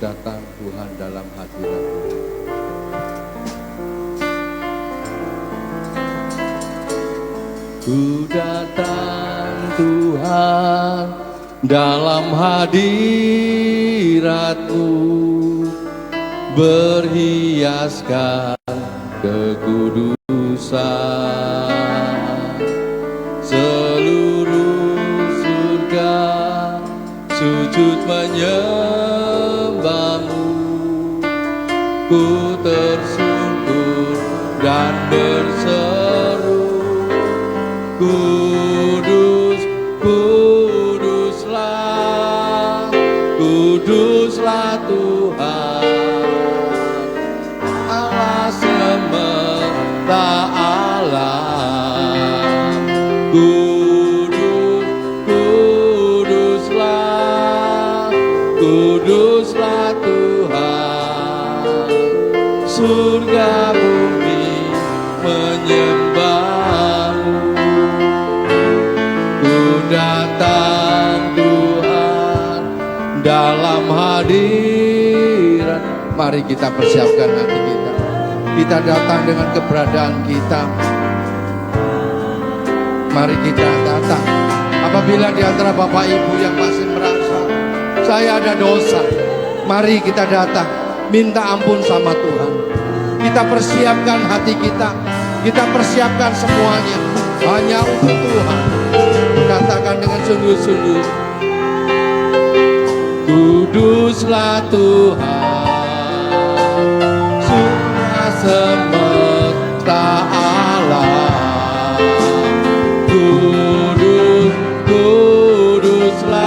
datang Tuhan dalam hadirat-Mu. Ku datang Tuhan dalam hadirat-Mu, berhiaskan kekudusan. Seluruh surga sujud menyembah-Mu, ku tersungkur dan berseru, Kudus, kuduslah, kuduslah Tuhan, Allah semesta alam. Kudus, kuduslah, kuduslah Tuhan, surga bumi menyembah-Mu. Datang Tuhan dalam hadirat. Mari kita persiapkan hati kita. Kita datang dengan keberadaan kita. Mari kita datang. Apabila di antara Bapak Ibu yang masih merasa saya ada dosa, mari kita datang minta ampun sama Tuhan. Kita persiapkan hati kita. Kita persiapkan semuanya hanya untuk Tuhan. Katakan dengan sungguh-sungguh, kuduslah Tuhan, surga semesta alam. Kudus, kuduslah,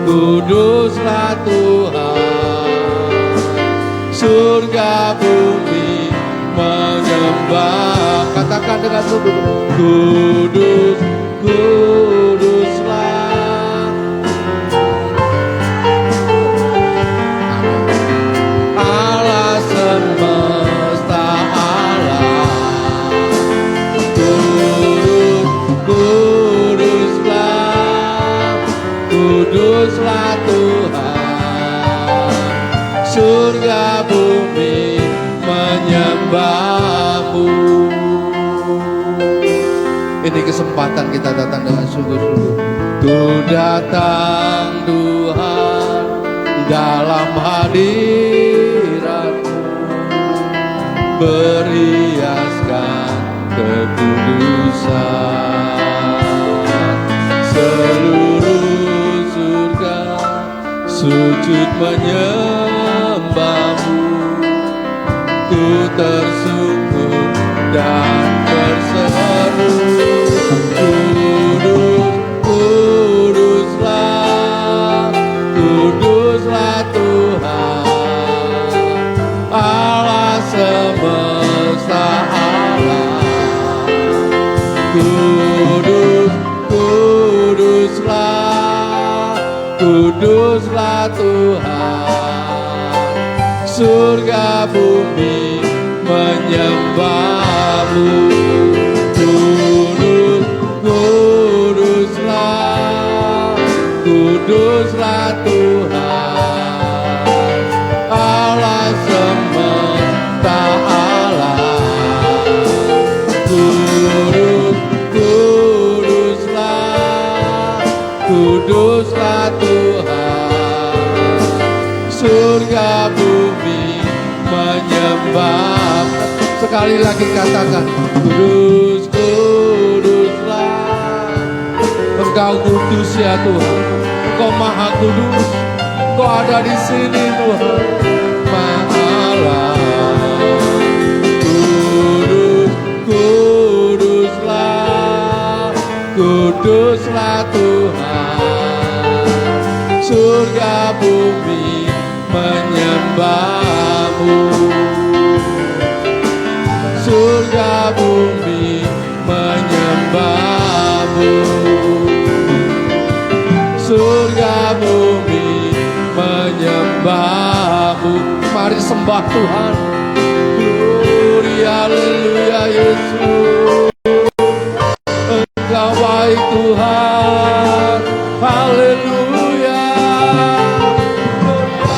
kuduslah Tuhan, surga bumi menyembah. Katakan dengan sungguh-sungguh, kudus, kuduslah, Allah semesta alam. Kudus, kuduslah, kuduslah Tuhan, surga bumi menyembah-Mu. Ini kesempatan kita datang dengan sungguh-sungguh. Ku datang Tuhan dalam hadirat-Mu, berhiaskan kekudusan. Seluruh surga sujud menyembah-Mu, ku tersungkur dan berseru, kudus, kuduslah, kuduslah Tuhan, Allah semesta alam. Kudus, kuduslah, kuduslah Tuhan, surga bumi menyembah-Mu. Kudus, kuduslah, kuduslah Tuhan, Allah semesta alam. Kudus, kuduslah, kuduslah Tuhan, surga bumi menyembah. Sekali lagi katakan, kudus, kuduslah, Engkau kudus ya Tuhan, Engkau maha kudus, Engkau ada di sini Tuhan, Mahalah. Kudus, kuduslah, kuduslah Tuhan, surga bumi menyembah-Mu. Surga bumi menyembah-Mu, surga bumi menyembah-Mu. Mari sembah Tuhan. Gloria, haleluya Yesus, Engkau baik Tuhan, haleluya. Gloria,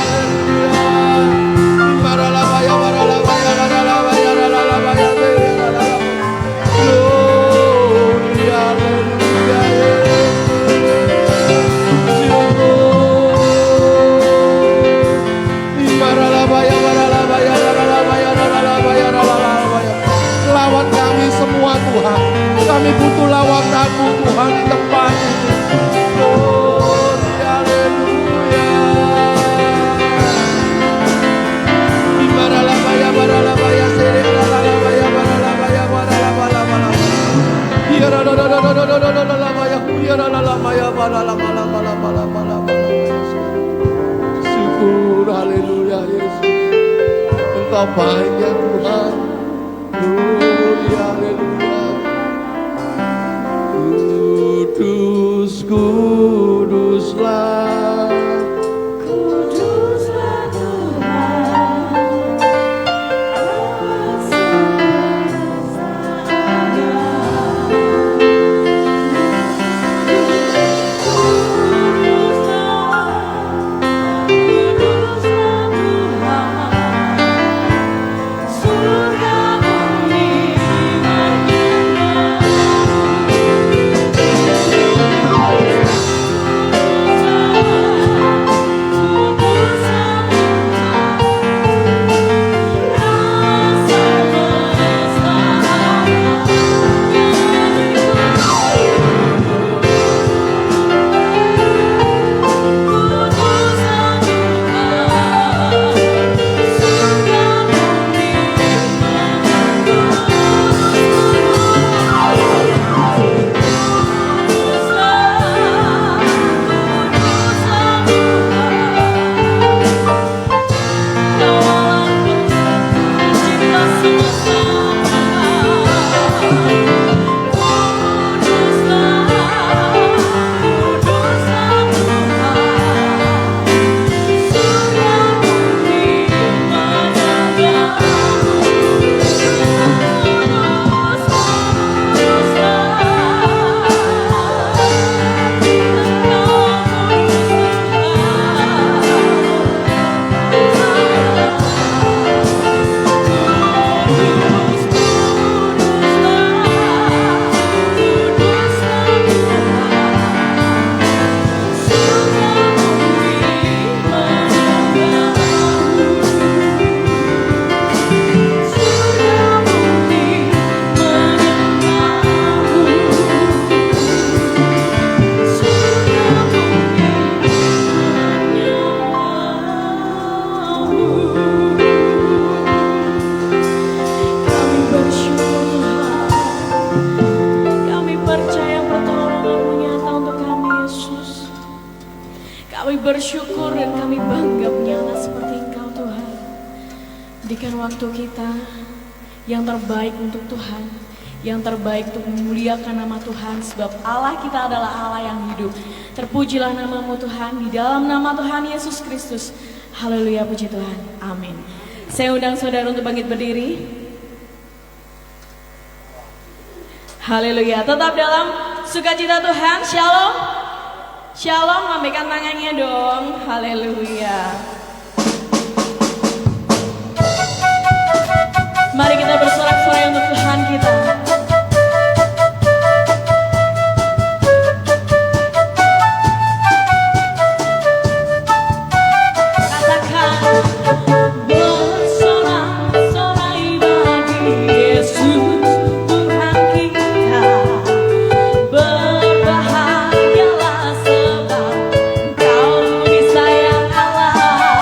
Engkau baik ya Tuhan. Haleluya, haleluya. Kudus, kuduslah. Kuduslah Tuhan, Allah semesta ada. Bersyukur dan kami bangga menyala seperti Engkau Tuhan. Berikan waktu kita yang terbaik untuk Tuhan, yang terbaik untuk memuliakan nama Tuhan, sebab Allah kita adalah Allah yang hidup. Terpujilah nama-Mu Tuhan, di dalam nama Tuhan Yesus Kristus. Haleluya, puji Tuhan, amin. Saya undang saudara untuk bangkit berdiri. Haleluya, tetap dalam sukacita Tuhan. Shalom. Shalom, lambaikan tangannya dong. Haleluya. Mari kita bersorak-sorai untuk Tuhan kita. Katakan, bersorak-sorai bagi Yesus Tuhan kita. Berbahagialah sebab Kau disayang Allah.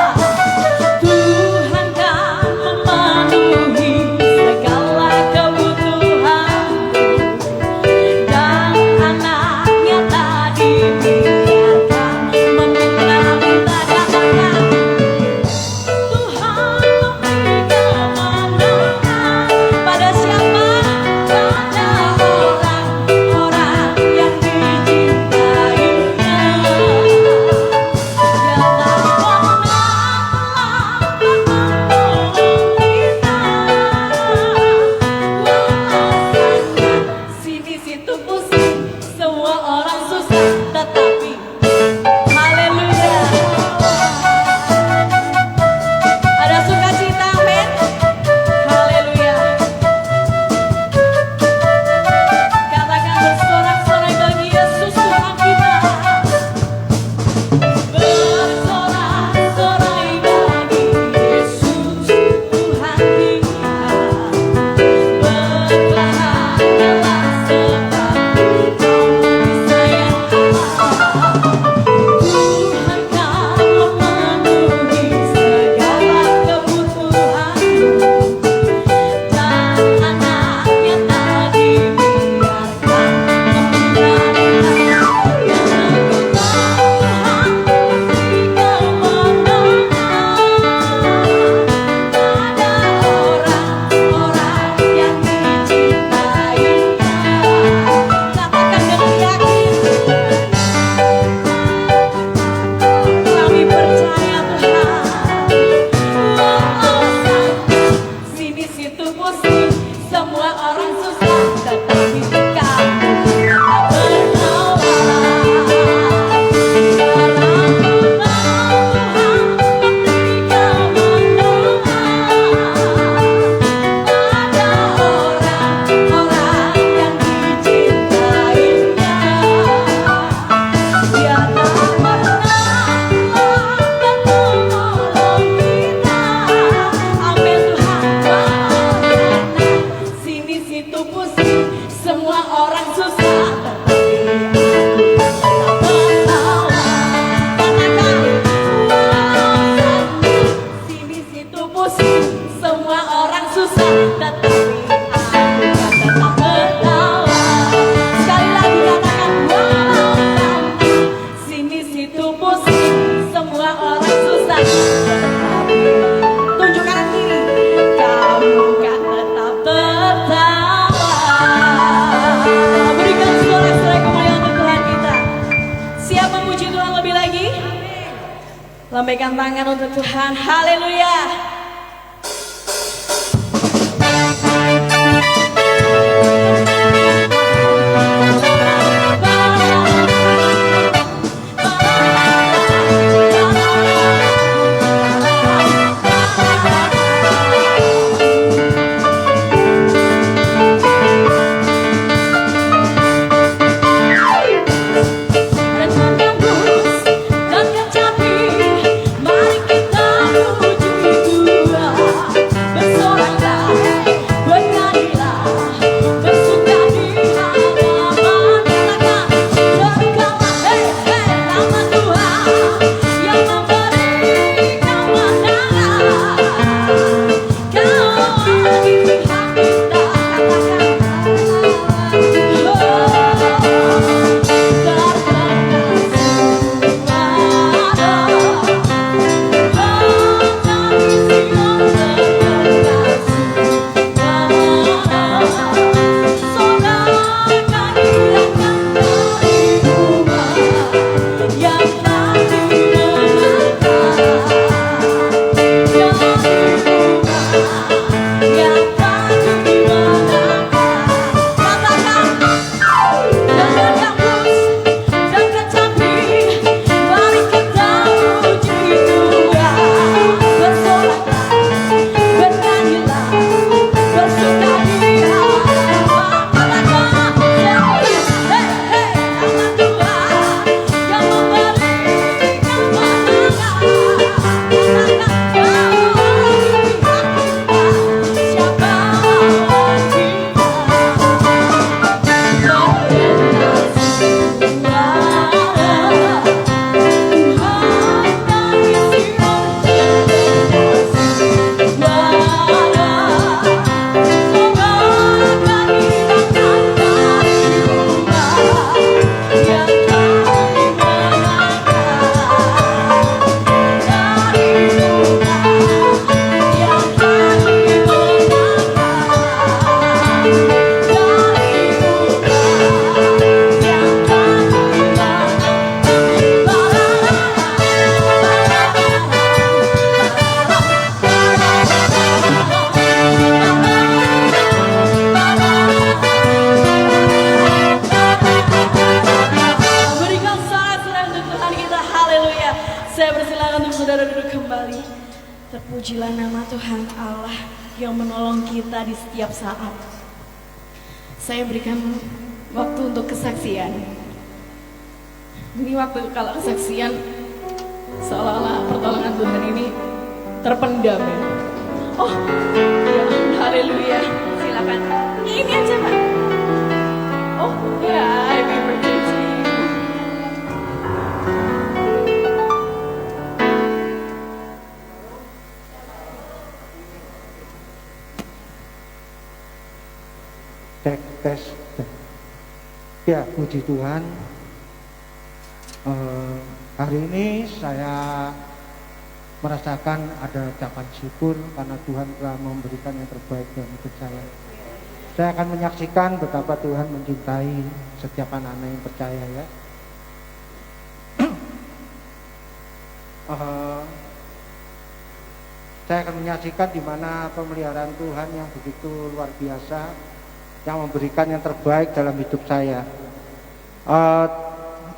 Tunjuk kanan kiri. Kamu kan tetap tertawa. Berikan sorak-sorai kemuliaan untuk Tuhan kita. Siap memuji Tuhan lebih lagi? Lambaikan tangan untuk Tuhan. Haleluya. Saya persilakan untuk saudara duduk kembali. Terpujilah nama Tuhan Allah yang menolong kita di setiap saat. Saya berikan waktu untuk kesaksian. Ini waktu kalau kesaksian seolah-olah pertolongan Tuhan ini terpendam ya. Oh, ya, haleluya. Silakan. Ini aja Pak. Oh, ya, happy birthday to you. Tes. Ya, puji Tuhan. Hari ini saya merasakan ada ucapan syukur karena Tuhan telah memberikan yang terbaik dalam hidup saya. Saya akan menyaksikan betapa Tuhan mencintai setiap anak-anak yang percaya ya. Saya akan menyaksikan di mana pemeliharaan Tuhan yang begitu luar biasa, yang memberikan yang terbaik dalam hidup saya.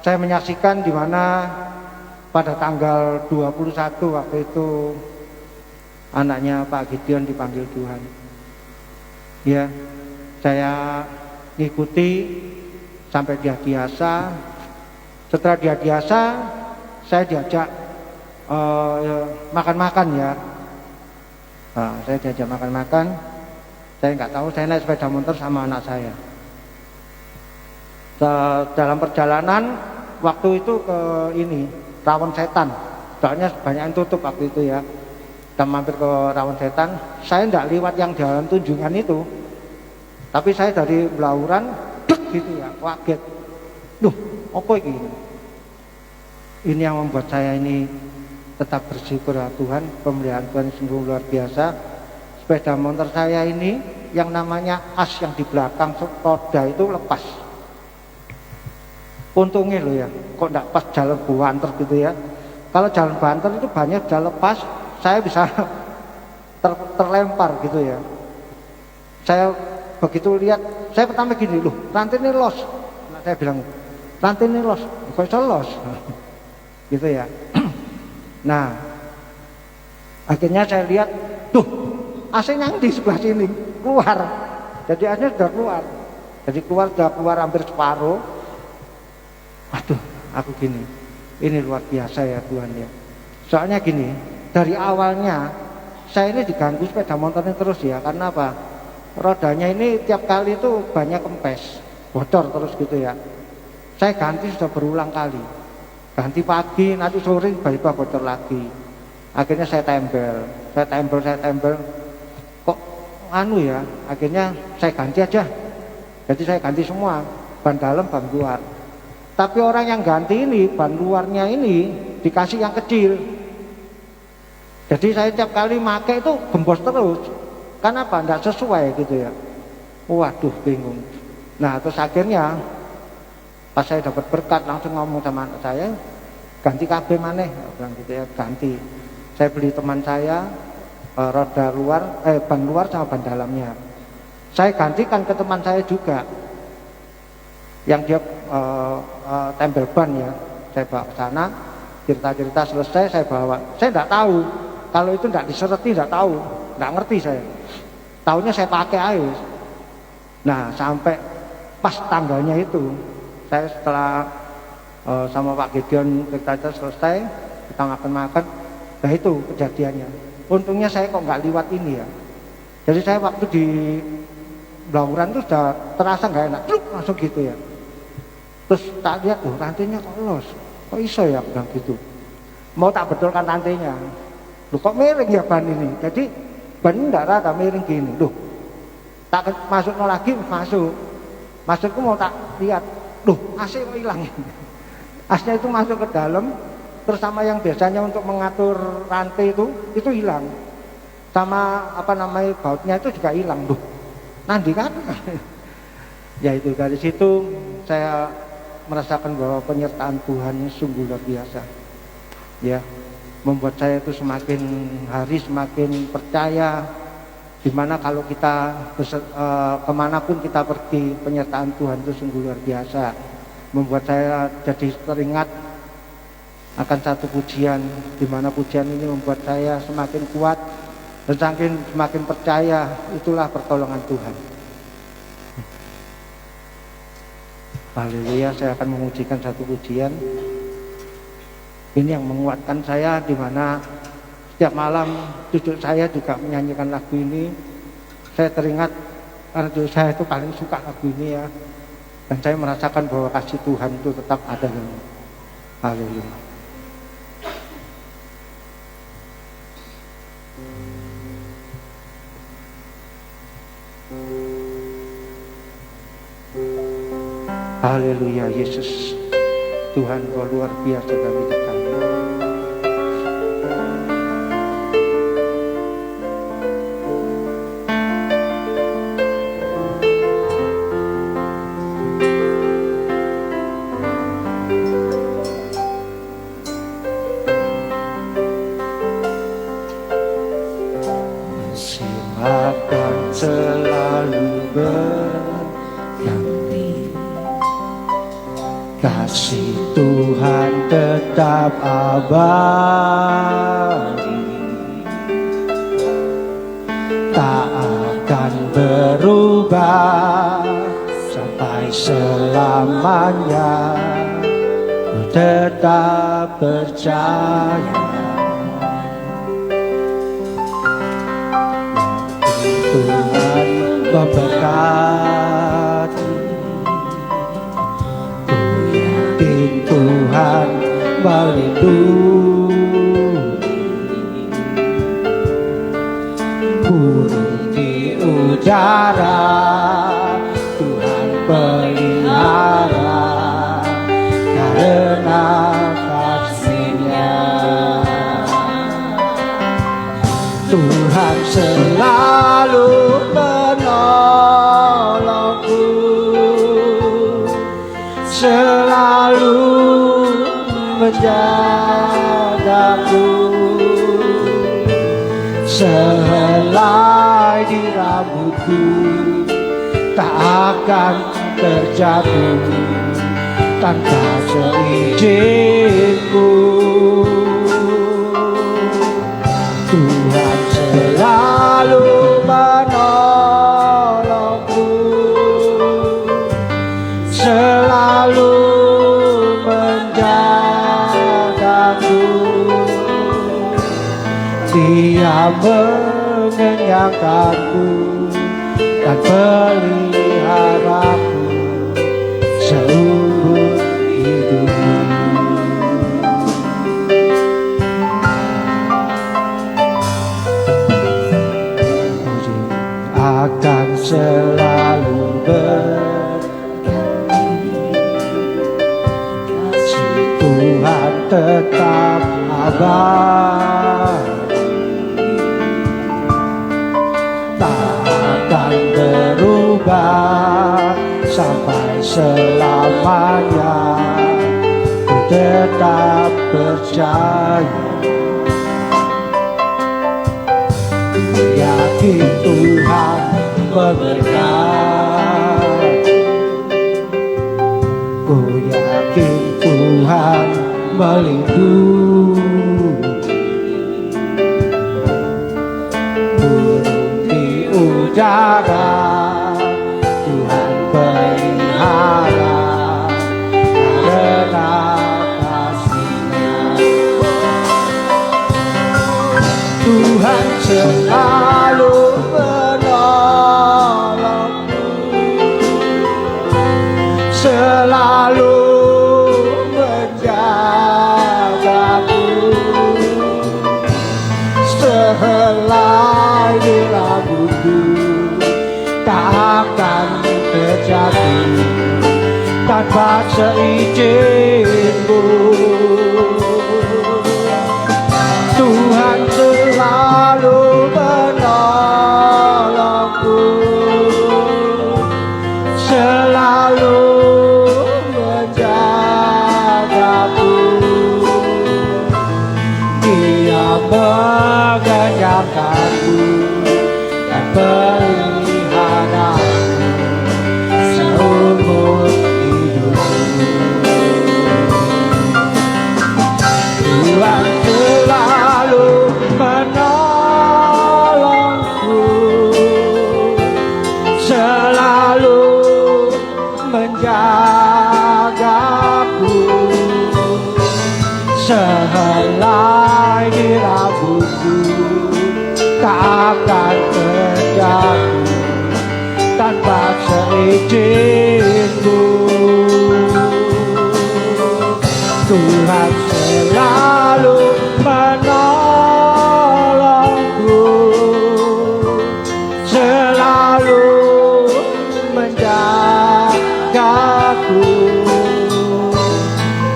Saya menyaksikan di mana pada tanggal 21 waktu itu anaknya Pak Gideon dipanggil Tuhan. Ya, saya ngikuti sampai dia biasa. Setelah dia biasa, saya diajak makan-makan ya. Saya diajak makan-makan. Saya nggak tahu, saya naik sepeda motor sama anak saya. Dalam perjalanan waktu itu ke ini Rawon Setan, soalnya banyak yang tutup waktu itu ya. Kita mampir ke Rawon Setan. Saya nggak lewat yang jalan Tunjungan itu, tapi saya dari Blauran, gitu ya, kaget. Duh, apa ini? Ini yang membuat saya ini tetap bersyukur ya Tuhan, pemeliharaan Tuhan sungguh luar biasa. Sepeda motor saya ini yang namanya as yang di belakang roda itu lepas. Untungnya loh ya, kok enggak pas jalan banter gitu ya. Kalau jalan banter itu banyak sudah lepas, saya bisa terlempar gitu ya. Saya begitu lihat, saya pertama gini, loh rantai ini los. Nah, saya bilang, rantai ini los, kok bisa los? Gitu ya. Nah, akhirnya saya lihat, tuh AC-nya di sebelah sini keluar. Jadi AC-nya sudah keluar. Jadi sudah keluar hampir separuh. Waduh, aku gini, ini luar biasa ya Tuhan ya. Soalnya gini, dari awalnya saya ini diganggu sepeda motornya terus ya. Karena apa? Rodanya ini tiap kali itu banyak kempes, bocor terus gitu ya. Saya ganti sudah berulang kali. Ganti pagi, nanti sore tiba-tiba bocor lagi. Akhirnya saya tempel. Kok anu ya, akhirnya saya ganti aja. Jadi saya ganti semua, ban dalam, ban luar. Tapi orang yang ganti ini, ban luarnya ini dikasih yang kecil. Jadi saya tiap kali pakai itu gembos terus. Kenapa? Enggak sesuai gitu ya. Waduh, bingung. Nah, terus akhirnya pas saya dapat berkat langsung ngomong sama anak saya, ganti KB maneh, bilang gitu ya, ganti. Saya beli teman saya roda luar, ban luar sama ban dalamnya. Saya gantikan ke teman saya juga, yang dia tempel ban ya. Saya bawa ke sana, cerita-cerita selesai saya bawa. Saya tidak tahu kalau itu tidak disereti, tidak tahu, tidak ngerti saya. Tahunya saya pakai air. Nah sampai pas tanggalnya itu, saya setelah sama Pak Gideon kita selesai, kita makan-makan, nah itu kejadiannya. Untungnya saya kok nggak liwat ini ya. Jadi saya waktu di Blauran itu sudah terasa nggak enak, langsung gitu ya. Terus tak lihat, rantainya kok los, kok iso ya, bilang gitu. Mau tak betulkan rantainya, kok miring ya ban ini. Jadi ban ini nggak rata, miring gini. Tak masuk lagi, masukku mau tak lihat. AC kok hilang. AC-nya itu masuk ke dalam, terus sama yang biasanya untuk mengatur rantai itu hilang. Sama bautnya itu juga hilang. Nanti kan. Ya itu dari situ saya merasakan bahwa penyertaan Tuhan sungguh luar biasa. Ya, membuat saya itu semakin hari semakin percaya. Dimana kalau kita kemanapun kita pergi, penyertaan Tuhan itu sungguh luar biasa. Membuat saya jadi teringat akan satu pujian, dimana pujian ini membuat saya semakin kuat dan semakin percaya itulah pertolongan Tuhan. Haleluya, saya akan mengujikan satu pujian. Ini yang menguatkan saya, dimana setiap malam cucu saya juga menyanyikan lagu ini. Saya teringat karena cucu saya itu paling suka lagu ini ya. Dan saya merasakan bahwa kasih Tuhan itu tetap ada. Haleluya. Haleluya, Yesus Tuhan kau luar biasa dalam hidup kami. Akan selalu berganti, kasih Tuhan tetap abadi, tak akan berubah sampai selamanya. Ku tetap percaya Tuhan memberkati. Ku yakin Tuhan melindungi, burung di udara Tuhan pelihara karena kasih-Nya. Tuhan selalu menolongku, selalu menjagaku, sehelai di rambutku tak akan terjatuh tanpa seizinku. Tuhan selalu menolongku, selalu menjagaku. Dia mengenyangkanku dan peliharaku seumur hidupku. Akan selalu berganti, kasih Tuhan tetap abadi, tak akan berubah sampai selamanya. Ku tetap percaya, yakin Tuhan memberkati. Ku yakin Tuhan melindungi. Burung di udara Tuhan pelihara karena kasih-Nya. Tuhan selalu menolongku, selalu menjagaku, sehelai di rambutku tak akan terjatuh tanpa seizinku. Tuhan selalu menolongku, selalu menjagaku. Dia mengenyangkanku dan peliharaku seumur hidupku. Tuhan selalu menolongku, selalu menjagaku, sehelai di rambutku tak akan terjatuh tanpa seizinku. Tuhan selalu menolongku, selalu menjagaku.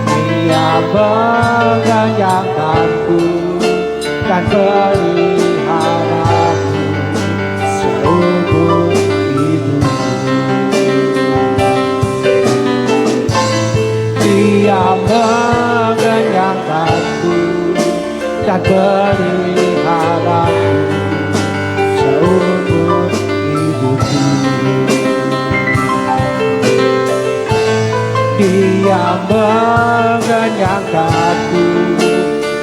Dia mengenyangkanku dan peliharaku seumur hidupku. Dia mengenyangkanku dan peliharaku seumur hidupku. Dia mengenyangkanku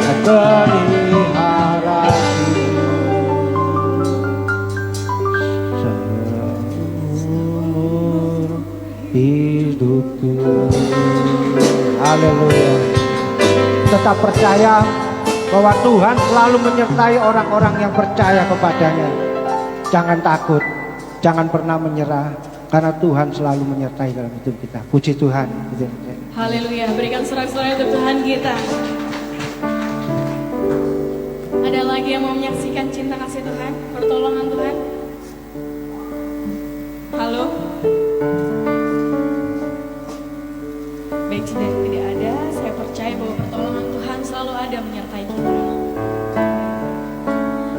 dan peliharaku seumur hidupku. Haleluya. Tetap percaya bahwa Tuhan selalu menyertai orang-orang yang percaya kepadanya. Jangan takut, jangan pernah menyerah, karena Tuhan selalu menyertai dalam hidup kita. Puji Tuhan. Haleluya, berikan sorak-sorai untuk Tuhan kita. Ada lagi yang mau menyaksikan cinta kasih Tuhan, pertolongan Tuhan? Halo? Baik, jika tidak ada, saya percaya bahwa pertolongan Tuhan selalu ada menyertai kita.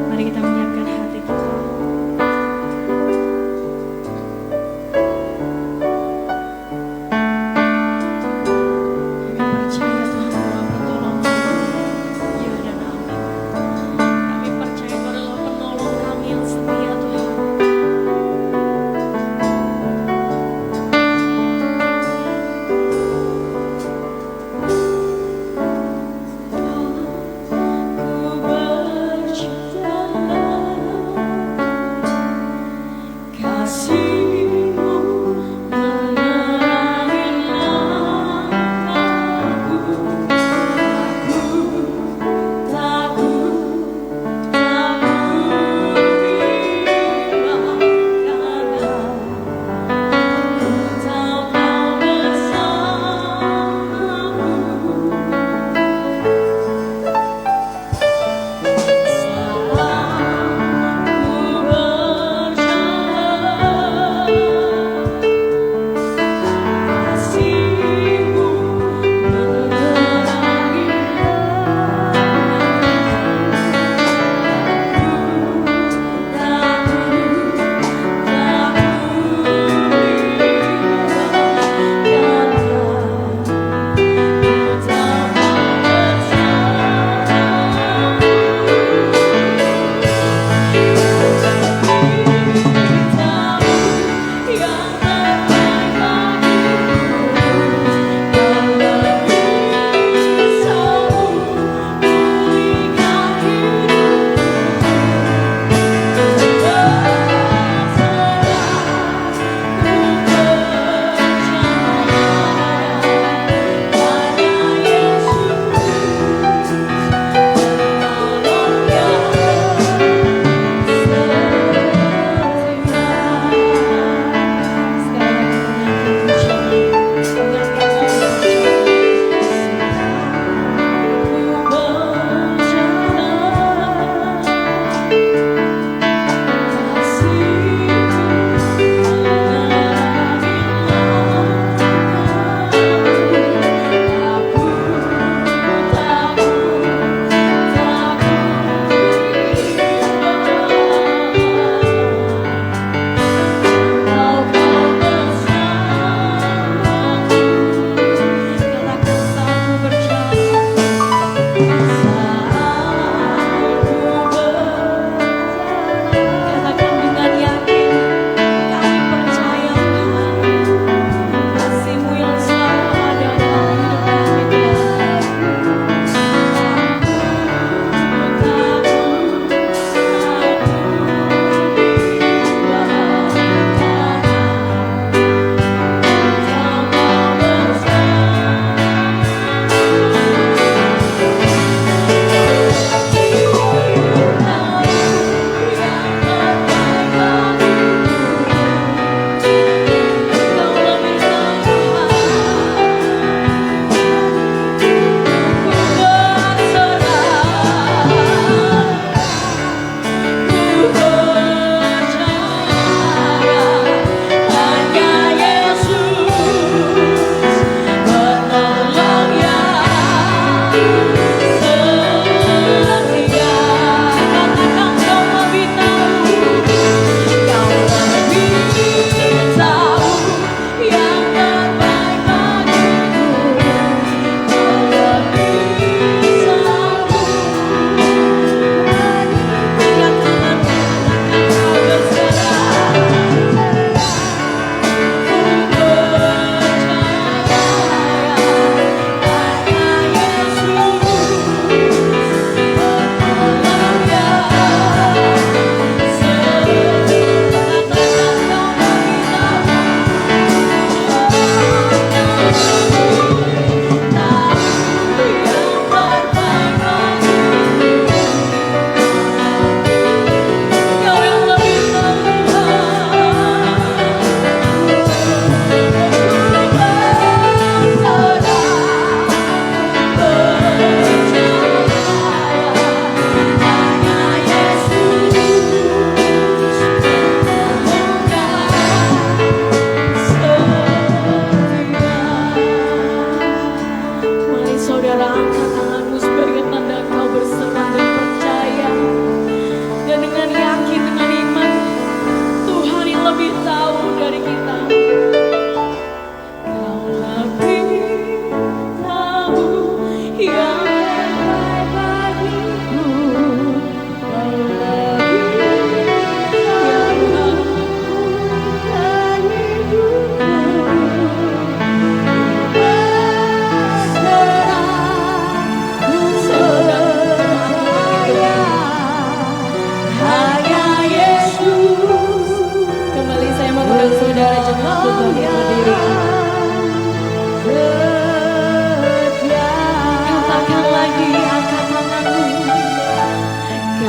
Mari kita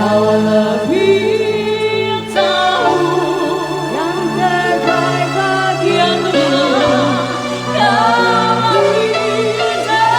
Kau lebih tahu yang terbaik bagi aku. Kau lebih tahu.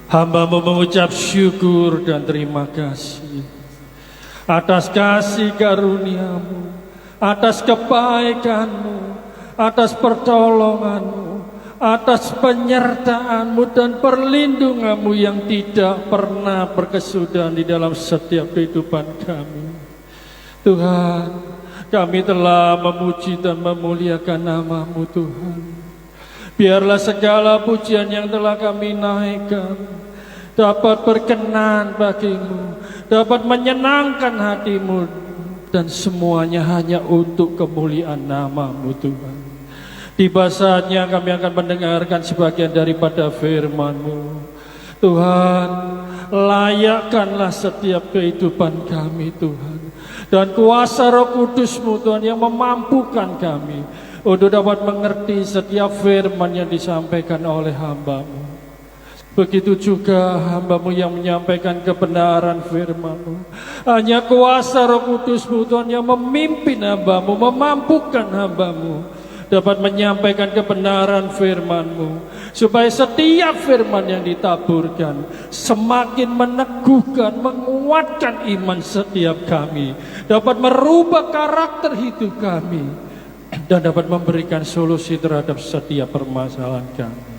Hamba-Mu mengucap syukur dan terima kasih atas kasih karunia-Mu, atas kebaikan-Mu, atas pertolongan-Mu, atas penyertaan-Mu dan perlindungan-Mu yang tidak pernah berkesudahan di dalam setiap kehidupan kami. Tuhan, kami telah memuji dan memuliakan nama-Mu Tuhan. Biarlah segala pujian yang telah kami naikkan dapat berkenan bagi-Mu, dapat menyenangkan hati-Mu, dan semuanya hanya untuk kemuliaan nama-Mu Tuhan. Tiba saatnya kami akan mendengarkan sebagian daripada firman-Mu. Tuhan, layakkanlah setiap kehidupan kami Tuhan, dan kuasa Roh Kudus-Mu Tuhan yang memampukan kami untuk dapat mengerti setiap firman yang disampaikan oleh hamba-Mu. Begitu juga hamba-Mu yang menyampaikan kebenaran firman-Mu. Hanya kuasa Roh Kudus-Mu Tuhan yang memimpin hamba-Mu, memampukan hamba-Mu dapat menyampaikan kebenaran firman-Mu, supaya setiap firman yang ditaburkan semakin meneguhkan, menguatkan iman setiap kami, dapat merubah karakter hidup kami, dan dapat memberikan solusi terhadap setiap permasalahan kami.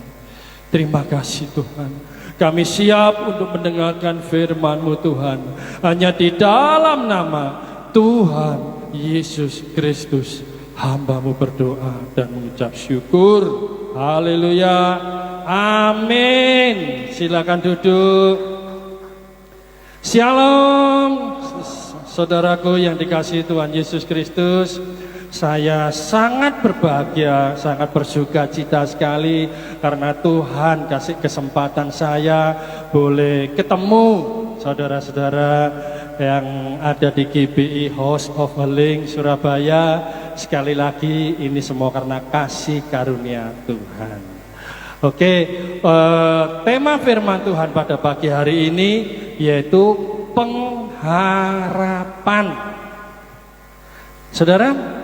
Terima kasih Tuhan, kami siap untuk mendengarkan firman-Mu Tuhan, hanya di dalam nama Tuhan Yesus Kristus hamba-Mu berdoa dan mengucap syukur. Haleluya, amin. Silakan duduk. Shalom, saudaraku yang dikasihi Tuhan Yesus Kristus. Saya sangat berbahagia, sangat bersuka cita sekali karena Tuhan kasih kesempatan saya boleh ketemu saudara-saudara yang ada di GBI House of Healing Surabaya. Sekali lagi ini semua karena kasih karunia Tuhan. Oke, tema firman Tuhan pada pagi hari ini yaitu pengharapan. Saudara,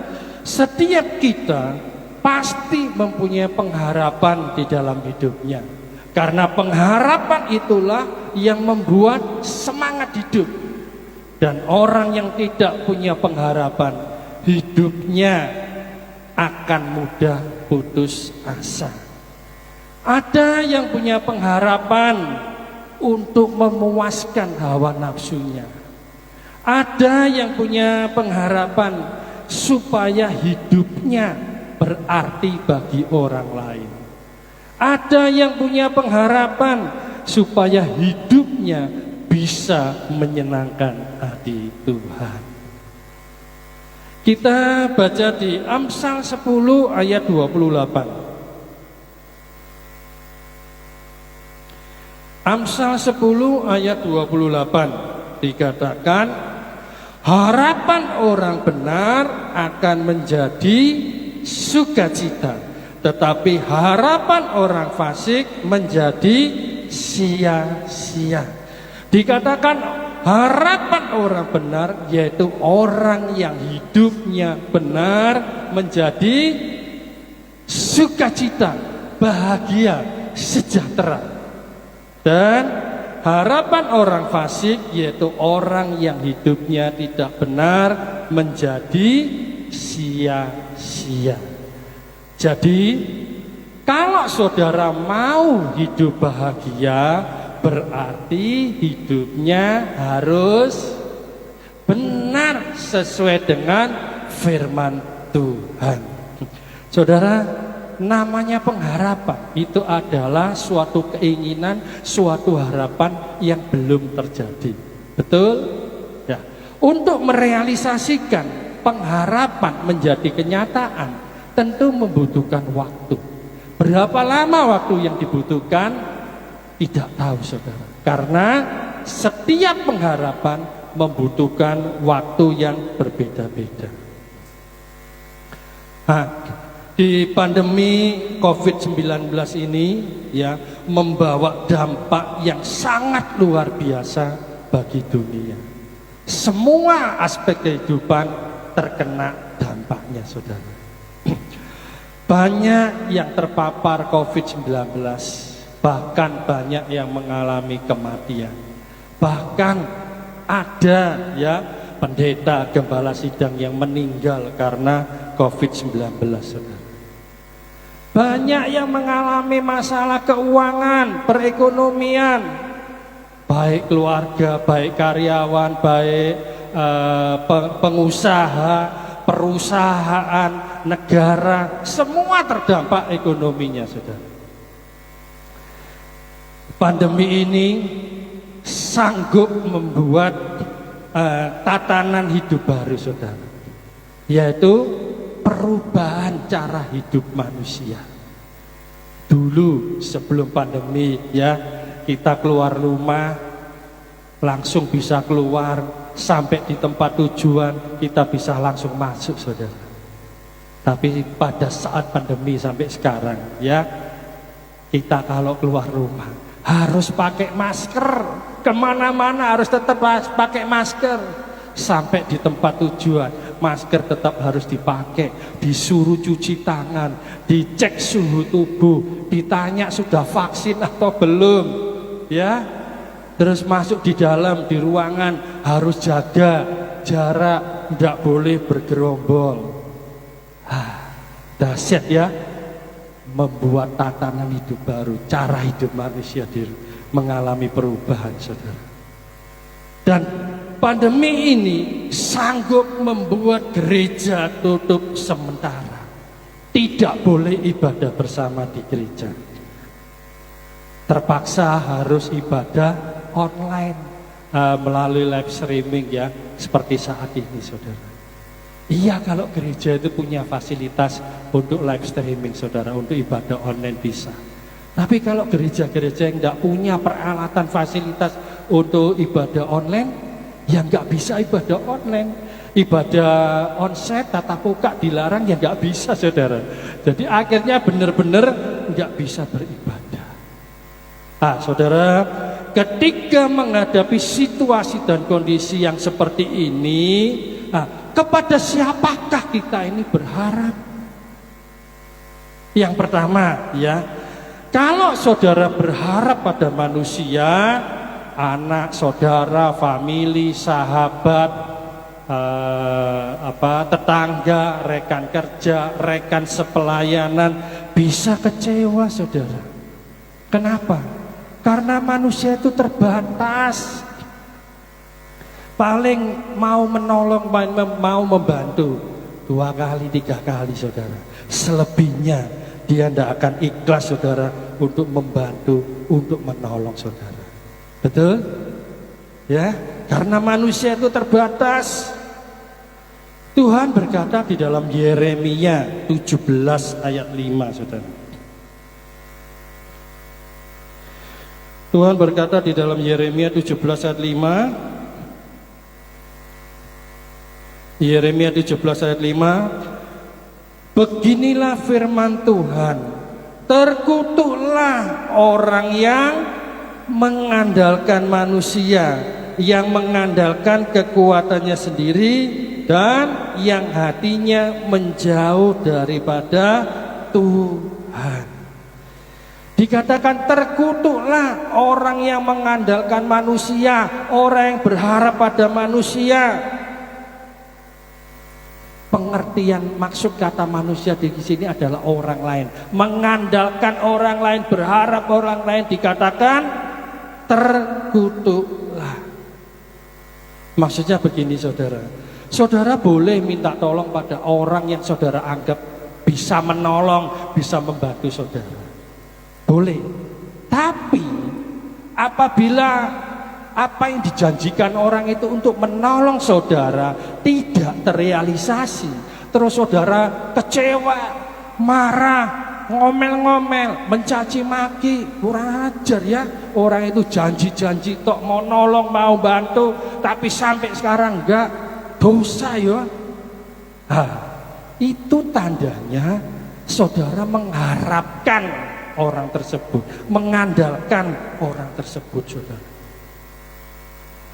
setiap kita pasti mempunyai pengharapan di dalam hidupnya. Karena pengharapan itulah yang membuat semangat hidup. Dan orang yang tidak punya pengharapan, hidupnya akan mudah putus asa. Ada yang punya pengharapan untuk memuaskan hawa nafsunya. Ada yang punya pengharapan supaya hidupnya berarti bagi orang lain. Ada yang punya pengharapan supaya hidupnya bisa menyenangkan hati Tuhan. Kita baca di Amsal 10 ayat 28. Amsal 10 ayat 28 dikatakan, harapan orang benar akan menjadi sukacita, tetapi harapan orang fasik menjadi sia-sia. Dikatakan harapan orang benar yaitu orang yang hidupnya benar menjadi sukacita, bahagia, sejahtera. Dan harapan orang fasik yaitu orang yang hidupnya tidak benar menjadi sia-sia. Jadi kalau saudara mau hidup bahagia, berarti hidupnya harus benar sesuai dengan firman Tuhan. Saudara, namanya pengharapan itu adalah suatu keinginan, suatu harapan yang belum terjadi. Betul? Ya. Untuk merealisasikan pengharapan menjadi kenyataan tentu membutuhkan waktu. Berapa lama waktu yang dibutuhkan? Tidak tahu, saudara. Karena setiap pengharapan membutuhkan waktu yang berbeda-beda. Di pandemi COVID-19 ini ya membawa dampak yang sangat luar biasa bagi dunia. Semua aspek kehidupan terkena dampaknya, saudara. Banyak yang terpapar COVID-19, bahkan banyak yang mengalami kematian. Bahkan ada ya pendeta gembala sidang yang meninggal karena COVID-19, saudara. Banyak yang mengalami masalah keuangan, perekonomian, baik keluarga, baik karyawan, baik pengusaha, perusahaan, negara, semua terdampak ekonominya, saudara. Pandemi ini sanggup membuat tatanan hidup baru, saudara, yaitu perubahan cara hidup manusia. Dulu sebelum pandemi ya, kita keluar rumah langsung bisa keluar, sampai di tempat tujuan kita bisa langsung masuk, saudara. Tapi pada saat pandemi sampai sekarang ya, kita kalau keluar rumah harus pakai masker, kemana-mana harus tetap pakai masker. Sampai di tempat tujuan masker tetap harus dipakai, disuruh cuci tangan, dicek suhu tubuh, ditanya sudah vaksin atau belum, ya. Terus masuk di dalam, di ruangan harus jaga jarak, tidak boleh bergerombol. Dahsyat ya, membuat tatanan hidup baru, cara hidup manusia mengalami perubahan, saudara. Dan pandemi ini sanggup membuat gereja tutup sementara. Tidak boleh ibadah bersama di gereja. Terpaksa harus ibadah online melalui live streaming ya, seperti saat ini, saudara. Iya, kalau gereja itu punya fasilitas untuk live streaming, saudara, untuk ibadah online bisa. Tapi kalau gereja-gereja yang tidak punya peralatan fasilitas untuk ibadah online, yang nggak bisa ibadah online, ibadah onsite, tatap muka dilarang, ya nggak bisa, saudara. Jadi akhirnya benar-benar nggak bisa beribadah. Saudara, ketika menghadapi situasi dan kondisi yang seperti ini, kepada siapakah kita ini berharap? Yang pertama ya, kalau saudara berharap pada manusia, anak, saudara, famili, sahabat, tetangga, rekan kerja, rekan sepelayanan, bisa kecewa, saudara. Kenapa? Karena manusia itu terbatas. Paling mau menolong, mau membantu 2 kali, 3 kali saudara. Selebihnya dia tidak akan ikhlas saudara untuk membantu, untuk menolong saudara. Betul? Ya, karena manusia itu terbatas. Tuhan berkata di dalam Yeremia 17 ayat 5 saudara. Tuhan berkata di dalam Yeremia 17 ayat 5. Yeremia 17 ayat 5. Beginilah firman Tuhan, terkutuklah orang yang mengandalkan manusia, yang mengandalkan kekuatannya sendiri, dan yang hatinya menjauh daripada Tuhan. Dikatakan terkutuklah orang yang mengandalkan manusia, orang yang berharap pada manusia. Pengertian maksud kata manusia di sini adalah orang lain, mengandalkan orang lain, berharap orang lain, dikatakan terkutuklah. Maksudnya begini saudara, saudara boleh minta tolong pada orang yang saudara anggap bisa menolong, bisa membantu saudara, boleh. Tapi apabila apa yang dijanjikan orang itu untuk menolong saudara tidak terrealisasi, terus saudara kecewa, marah, ngomel-ngomel, mencaci maki, kurang ajar ya. Orang itu janji-janji tok mau nolong, mau bantu, tapi sampai sekarang enggak, dosa ya. Itu tandanya saudara mengharapkan orang tersebut, mengandalkan orang tersebut saudara.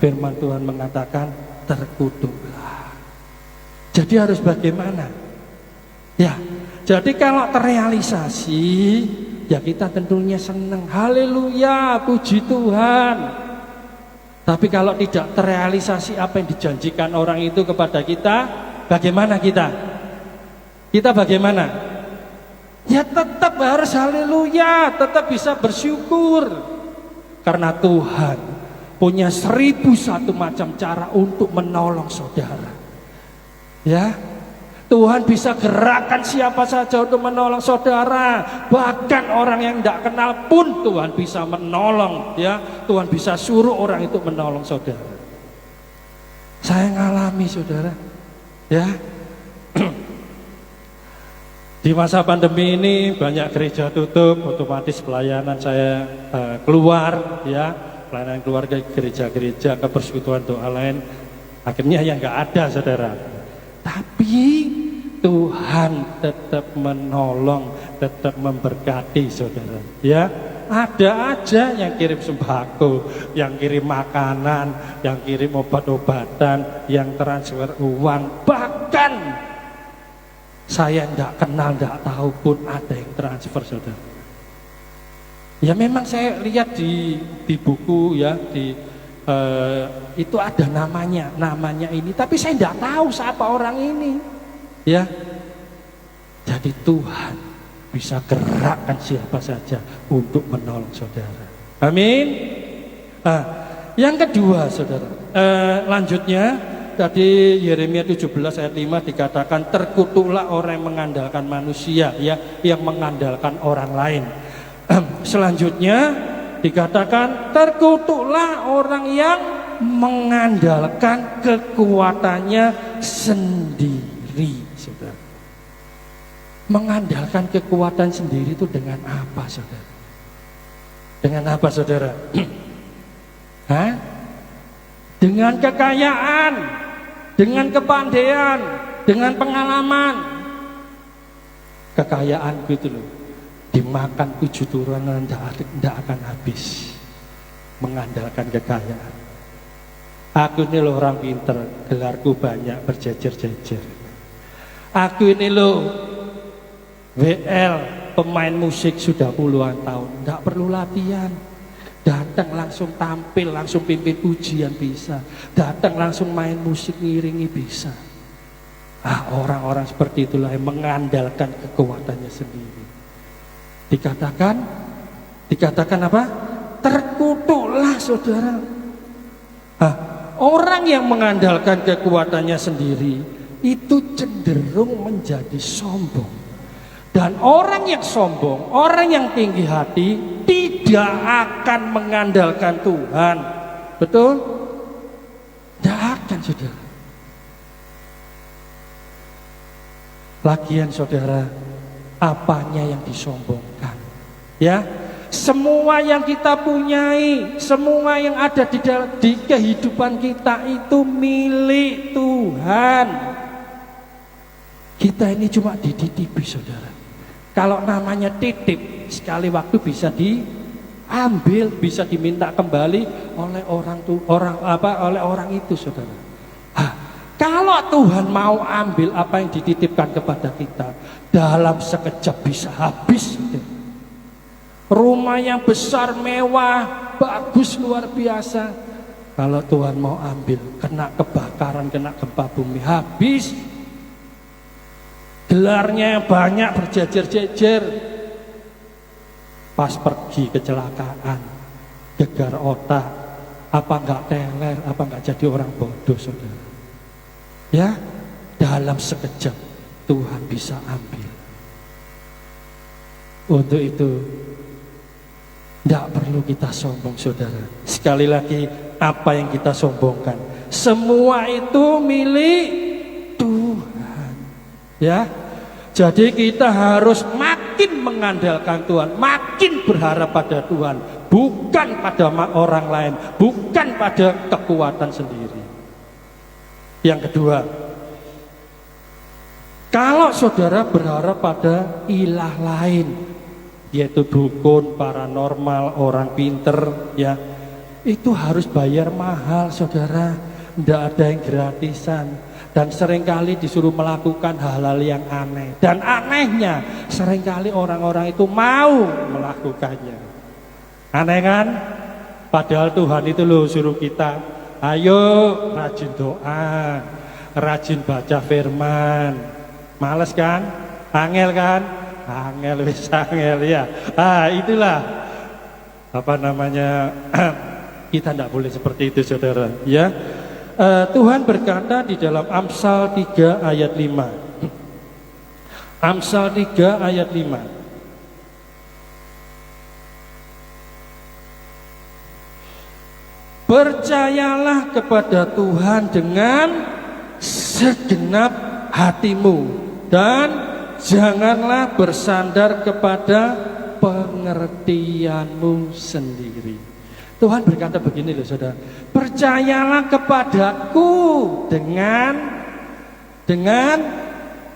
Firman Tuhan mengatakan terkutuklah. Jadi harus bagaimana? Ya, jadi kalau terrealisasi, ya kita tentunya senang. Haleluya, puji Tuhan. Tapi kalau tidak terrealisasi apa yang dijanjikan orang itu kepada kita, bagaimana kita? Kita bagaimana? Ya tetap harus haleluya, tetap bisa bersyukur. Karena Tuhan punya 1001 macam cara untuk menolong saudara. Ya, Tuhan bisa gerakkan siapa saja untuk menolong saudara. Bahkan orang yang tidak kenal pun Tuhan bisa menolong. Ya, Tuhan bisa suruh orang itu menolong saudara. Saya ngalami saudara. Ya, di masa pandemi ini banyak gereja tutup, otomatis pelayanan saya keluar. Ya, pelayanan keluarga, gereja-gereja, kepersekutuan doa lain, akhirnya yang nggak ada saudara. Tapi Tuhan tetap menolong, tetap memberkati saudara. Ya, ada aja yang kirim sembako, yang kirim makanan, yang kirim obat-obatan, yang transfer uang. Bahkan saya nggak kenal, nggak tahu pun ada yang transfer saudara. Ya memang saya lihat di buku ya, itu ada namanya ini, tapi saya tidak tahu siapa orang ini. Ya, jadi Tuhan bisa gerakkan siapa saja untuk menolong saudara. Amin. Yang kedua saudara, lanjutnya tadi Yeremia 17 ayat 5 dikatakan terkutuklah orang yang mengandalkan manusia, ya, yang mengandalkan orang lain. Selanjutnya dikatakan terkutuklah orang yang mengandalkan kekuatannya sendiri, saudara. Mengandalkan kekuatan sendiri itu dengan apa, saudara? Dengan apa, saudara? Dengan kekayaan, dengan kepandaian, dengan pengalaman. Kekayaan gitu loh. Dimakan 7 turunan tidak akan habis. Mengandalkan kekayaan. Aku ini loh orang pinter, gelarku banyak berjejer-jejer. Aku ini loh WL, pemain musik sudah puluhan tahun, tidak perlu latihan. Datang langsung tampil, langsung pimpin pujian bisa. Datang langsung main musik ngiringi bisa. Orang-orang seperti itulah yang mengandalkan kekuatannya sendiri. Dikatakan Dikatakan apa? Terkutuklah saudara. Orang yang mengandalkan kekuatannya sendiri itu cenderung menjadi sombong. Dan orang yang sombong, orang yang tinggi hati tidak akan mengandalkan Tuhan. Betul? Tidak akan saudara. Lagian saudara, apanya yang disombongkan? Ya, semua yang kita punyai, semua yang ada di kehidupan kita itu milik Tuhan. Kita ini cuma dititipi saudara. Kalau namanya titip, sekali waktu bisa diambil, bisa diminta kembali oleh oleh orang itu saudara. Kalau Tuhan mau ambil apa yang dititipkan kepada kita, dalam sekejap bisa habis saudara. Rumah yang besar, mewah, bagus, luar biasa. Kalau Tuhan mau ambil, kena kebakaran, kena gempa bumi, habis. Gelarnya yang banyak berjejer-jejer. Pas pergi kecelakaan, gegar otak, apa enggak teler, apa enggak jadi orang bodoh saudara. Ya, dalam sekejap Tuhan bisa ambil. Untuk itu tidak perlu kita sombong saudara. Sekali lagi, apa yang kita sombongkan, semua itu milik Tuhan. Ya, jadi kita harus makin mengandalkan Tuhan, makin berharap pada Tuhan, bukan pada orang lain, bukan pada kekuatan sendiri. Yang kedua, kalau saudara berharap pada ilah lain, yaitu dukun, paranormal, orang pinter, ya, itu harus bayar mahal saudara. Tidak ada yang gratisan. Dan seringkali disuruh melakukan hal-hal yang aneh. Dan anehnya, seringkali orang-orang itu mau melakukannya. Aneh kan? Padahal Tuhan itu loh suruh kita, ayo rajin doa, rajin baca firman. Males kan? Angel kan? Angel wis angel ya. Itulah apa namanya, kita tidak boleh seperti itu saudara. Ya, Tuhan berkata di dalam Amsal 3 ayat 5. Amsal 3 ayat 5. Percayalah kepada Tuhan dengan segenap hatimu dan janganlah bersandar kepada pengertianmu sendiri. Tuhan berkata begini loh saudara, percayalah kepadaku dengan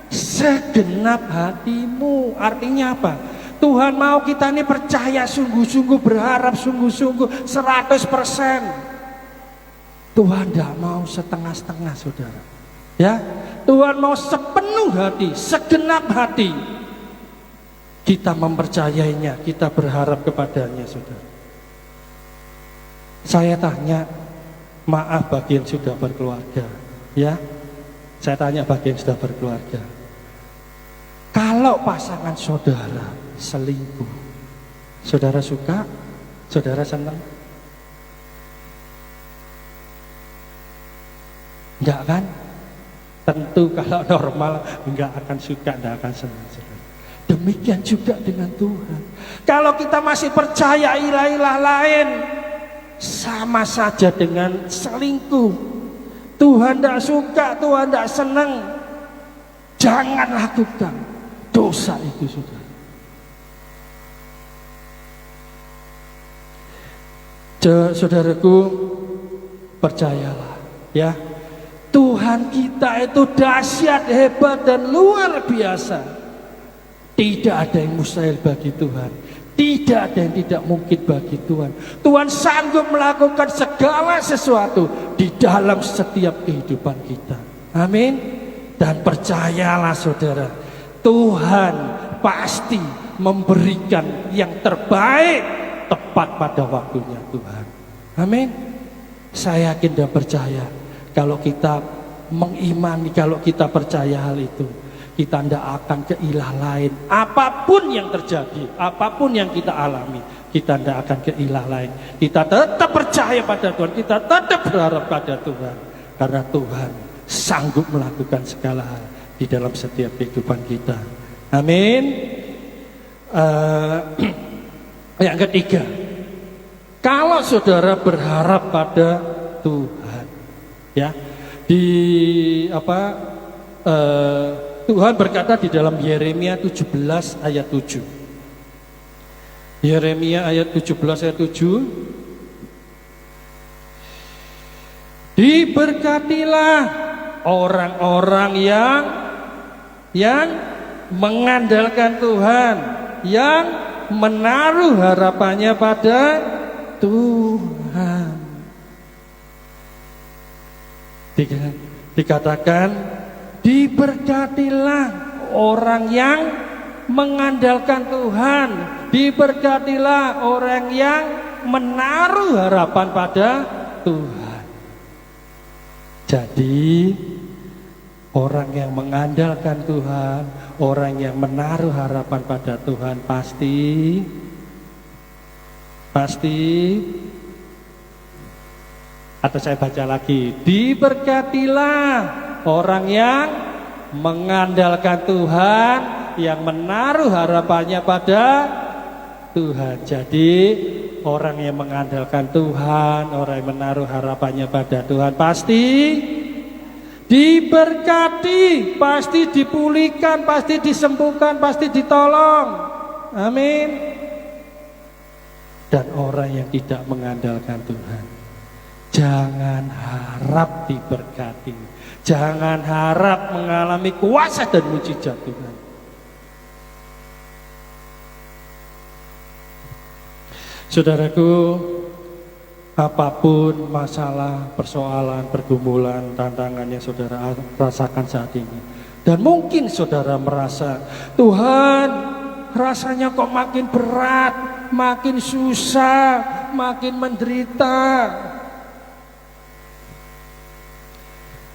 segenap hatimu. Artinya apa? Tuhan mau kita ini percaya sungguh-sungguh, berharap sungguh-sungguh 100%. Tuhan tidak mau setengah-setengah saudara. Ya, Tuhan mau sepenuh hati, segenap hati. Kita mempercayainya, kita berharap kepadanya saudara. Saya tanya, maaf bagi yang sudah berkeluarga, ya. Saya tanya bagi yang sudah berkeluarga. Kalau pasangan saudara selingkuh, saudara suka? Saudara senang? Enggak kan? Tentu kalau normal enggak akan suka, enggak akan senang saudara. Demikian juga dengan Tuhan. Kalau kita masih percaya ilah-ilah lain, sama saja dengan selingkuh. Tuhan tidak suka, Tuhan tidak senang. Jangan lakukan dosa itu saudara. Saudaraku, percayalah ya, Tuhan kita itu dahsyat, hebat dan luar biasa. Tidak ada yang mustahil bagi Tuhan. Tidak ada yang tidak mungkin bagi Tuhan. Tuhan sanggup melakukan segala sesuatu di dalam setiap kehidupan kita. Amin. Dan percayalah saudara, Tuhan pasti memberikan yang terbaik tepat pada waktunya Tuhan. Amin. Saya yakin dan percaya, kalau kita mengimani, kalau kita percaya hal itu, kita tidak akan ke ilah lain. Apapun yang terjadi, apapun yang kita alami, kita tidak akan ke ilah lain. Kita tetap percaya pada Tuhan, kita tetap berharap pada Tuhan. Karena Tuhan sanggup melakukan segala hal di dalam setiap kehidupan kita. Amin. Yang ketiga, kalau saudara berharap pada Tuhan, ya, Tuhan berkata di dalam Yeremia 17 ayat 7. Yeremia ayat 17 ayat 7. Diberkatilah orang-orang yang mengandalkan Tuhan, yang menaruh harapannya pada Tuhan. Dikatakan diberkatilah orang yang mengandalkan Tuhan, diberkatilah orang yang menaruh harapan pada Tuhan. Jadi orang yang mengandalkan Tuhan, orang yang menaruh harapan pada Tuhan pasti atau saya baca lagi, diberkatilah orang yang mengandalkan Tuhan, yang menaruh harapannya pada Tuhan. Jadi orang yang mengandalkan Tuhan, orang yang menaruh harapannya pada Tuhan pasti diberkati, pasti dipulihkan, pasti disembuhkan, pasti ditolong. Amin. Dan orang yang tidak mengandalkan Tuhan, jangan harap diberkati, jangan harap mengalami kuasa dan mujizat Tuhan. Saudaraku, apapun masalah, persoalan, pergumulan, tantangan yang saudara rasakan saat ini, dan mungkin saudara merasa, Tuhan, rasanya kok makin berat, makin susah, makin menderita.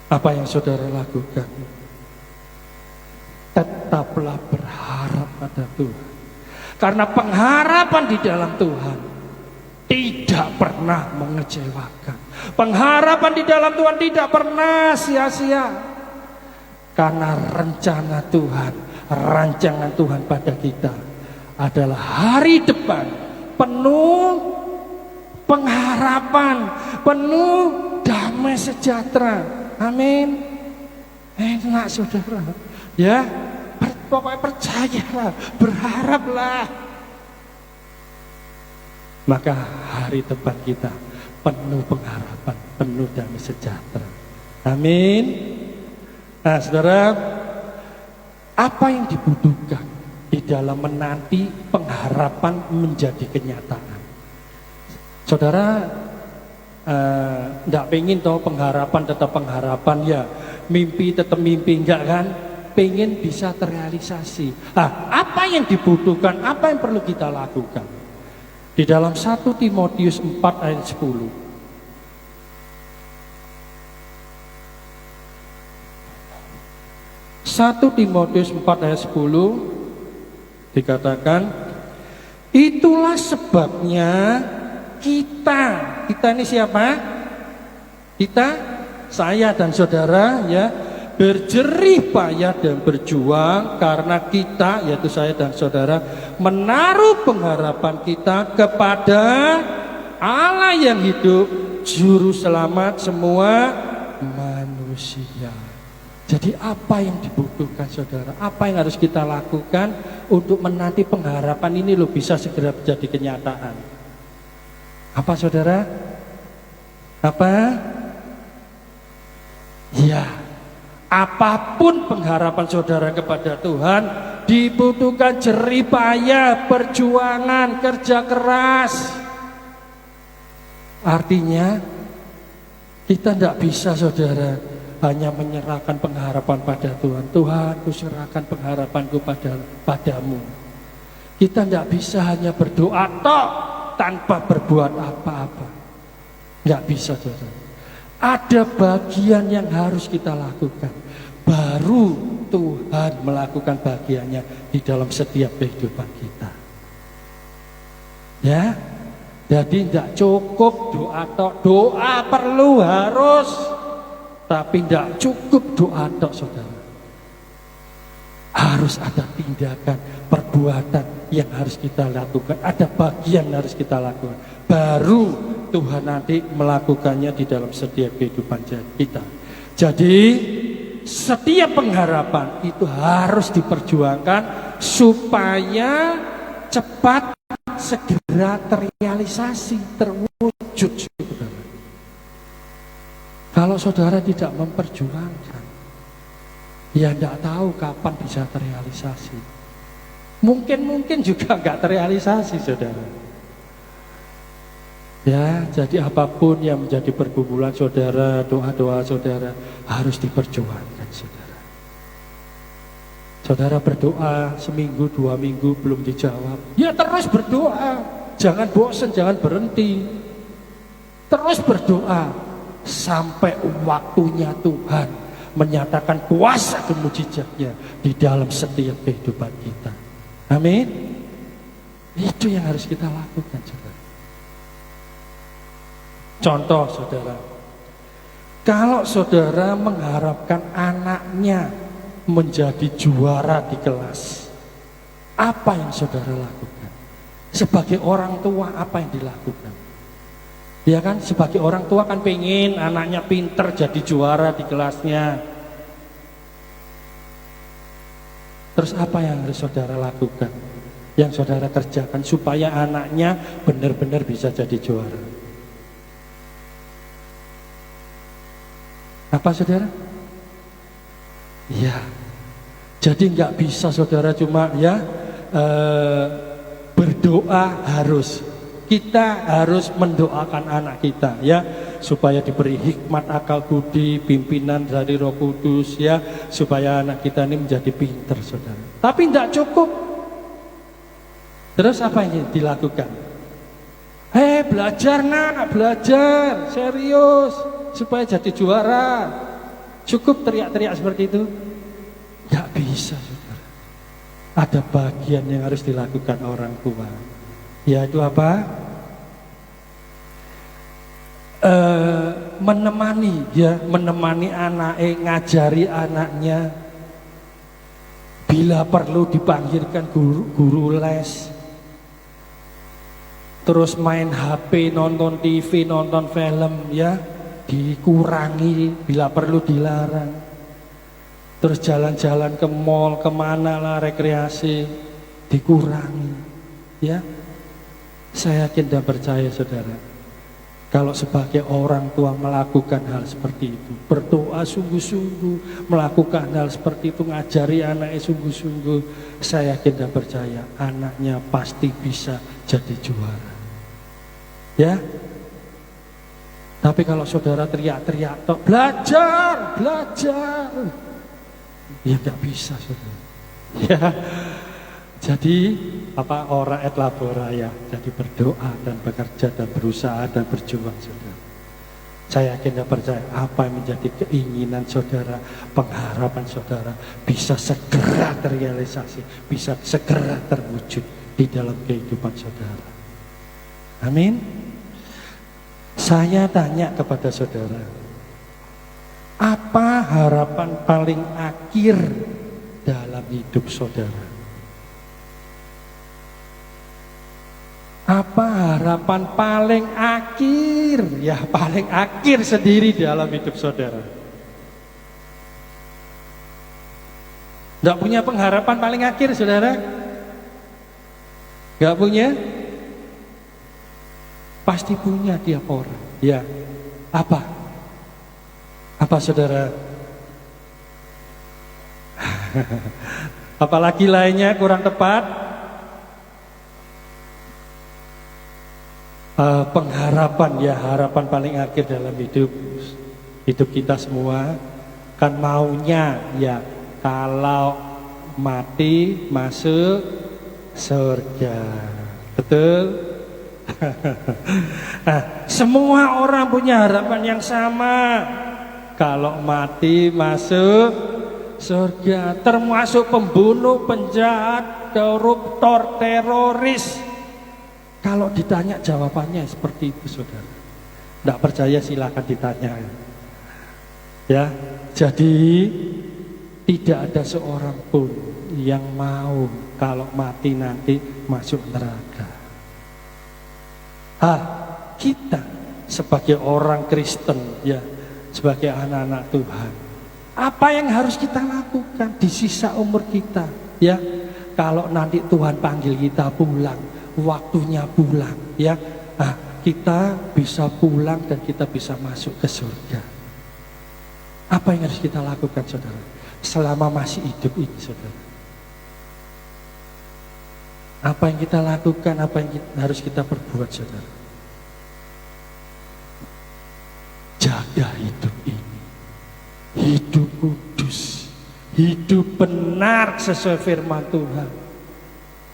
Apa yang saudara lakukan? Tetaplah berharap pada Tuhan. Karena pengharapan di dalam Tuhan tidak pernah mengecewakan. Pengharapan di dalam Tuhan tidak pernah sia-sia. Karena rencana Tuhan, rancangan Tuhan pada kita adalah hari depan penuh pengharapan, penuh damai sejahtera. Amin. Enak saudara. Ya, pokoknya percayalah, berharaplah. Maka hari depan kita penuh pengharapan, penuh damai sejahtera. Amin. Nah saudara, apa yang dibutuhkan di dalam menanti pengharapan menjadi kenyataan? Saudara, enggak pengen tahu pengharapan tetap pengharapan ya, mimpi tetap mimpi, enggak kan? Pengen bisa terrealisasi. Apa yang dibutuhkan, apa yang perlu kita lakukan? Di dalam 1 Timotius 4 ayat 10. 1 Timotius 4 ayat 10 dikatakan, itulah sebabnya kita ini siapa? Kita, saya dan saudara ya, berjerih payah dan berjuang karena kita, yaitu saya dan saudara, menaruh pengharapan kita kepada Allah yang hidup, juru selamat semua manusia. Jadi apa yang dibutuhkan saudara? Apa yang harus kita lakukan untuk menanti pengharapan ini bisa segera menjadi kenyataan? Apa saudara? Apa? Ya, apapun pengharapan saudara kepada Tuhan, dibutuhkan jerih payah, perjuangan, kerja keras. Artinya kita tidak bisa saudara hanya menyerahkan pengharapan pada Tuhan. Tuhan, ku serahkan pengharapanku padamu. Kita tidak bisa hanya berdoa tok tanpa berbuat apa-apa. Tidak bisa saudara. Ada bagian yang harus kita lakukan. Baru Tuhan melakukan bagiannya di dalam setiap kehidupan kita. Ya, jadi tidak cukup doa tok. Doa perlu harus, tapi tidak cukup doa tok, saudara. Harus ada tindakan, perbuatan yang harus kita lakukan, ada bagian yang harus kita lakukan. Baru Tuhan nanti melakukannya di dalam setiap kehidupan kita. Jadi setiap pengharapan itu harus diperjuangkan supaya cepat segera terrealisasi, terwujud, saudara. Kalau saudara tidak memperjuangkan, ya tidak tahu kapan bisa terrealisasi. Mungkin juga nggak terrealisasi, saudara. Ya, jadi apapun yang menjadi pergumulan saudara, doa-doa saudara harus diperjuangkan, saudara. Saudara berdoa seminggu, 2 minggu belum dijawab, ya terus berdoa. Jangan bosan, jangan berhenti. Terus berdoa sampai waktunya Tuhan menyatakan kuasa dan mujizatnya di dalam setiap kehidupan kita. Amin. Itu yang harus kita lakukan, saudara. Contoh, saudara, kalau saudara mengharapkan anaknya menjadi juara di kelas, apa yang saudara lakukan? Sebagai orang tua, apa yang dilakukan? Ya kan, sebagai orang tua kan pengen anaknya pinter jadi juara di kelasnya. Terus apa yang harus saudara lakukan? Yang saudara kerjakan supaya anaknya benar-benar bisa jadi juara. Apa, saudara? Ya, jadi nggak bisa saudara cuma berdoa harus. Kita harus mendoakan anak kita, ya, supaya diberi hikmat, akal budi, pimpinan dari Roh Kudus, ya, supaya anak kita ini menjadi pintar, saudara. Tapi tidak cukup. Terus apa yang dilakukan? Belajar nak, belajar serius supaya jadi juara. Cukup teriak-teriak seperti itu? Tidak bisa, saudara. Ada bagian yang harus dilakukan orang tua, yaitu apa? Menemani anaknya, ngajari anaknya. Bila perlu dipanggilkan guru les. Terus main HP, nonton TV, nonton film, ya, dikurangi, bila perlu dilarang. Terus jalan-jalan ke mall, kemana lah rekreasi, dikurangi, ya. Saya yakin dan percaya, saudara, kalau sebagai orang tua melakukan hal seperti itu, berdoa sungguh-sungguh, melakukan hal seperti itu, ngajari anaknya sungguh-sungguh, saya yakin dan percaya anaknya pasti bisa jadi juara. Ya. Tapi kalau saudara teriak-teriak, belajar, ya nggak bisa, saudara. Ya. Jadi ora et labora, ya. Jadi berdoa dan bekerja dan berusaha dan berjuang, saudara. Saya yakin dan percaya apa yang menjadi keinginan saudara, pengharapan saudara bisa segera terrealisasi, bisa segera terwujud di dalam kehidupan saudara. Amin. Saya tanya kepada saudara, apa harapan paling akhir dalam hidup saudara? Apa harapan paling akhir, ya paling akhir sendiri dalam hidup saudara? Tidak punya pengharapan paling akhir, saudara? Gak punya? Pasti punya tiap orang. Ya, apa? Apa, saudara? Apalagi lainnya kurang tepat? Pengharapan, ya, harapan paling akhir dalam hidup kita semua kan maunya, ya, kalau mati masuk surga. Betul? Nah, semua orang punya harapan yang sama. Kalau mati masuk surga, termasuk pembunuh, penjahat, koruptor, teroris. Kalau ditanya jawabannya seperti itu, saudara. Tidak percaya silakan ditanya. Ya, jadi tidak ada seorang pun yang mau kalau mati nanti masuk neraka. Kita sebagai orang Kristen, ya, sebagai anak-anak Tuhan, apa yang harus kita lakukan di sisa umur kita? Ya, kalau nanti Tuhan panggil kita pulang, waktunya pulang, ya, kita bisa pulang dan kita bisa masuk ke surga. Apa yang harus kita lakukan, saudara, selama masih hidup ini, saudara? Apa yang kita lakukan, apa yang harus kita perbuat, saudara? Jaga hidup ini, hidup kudus, hidup benar sesuai firman Tuhan,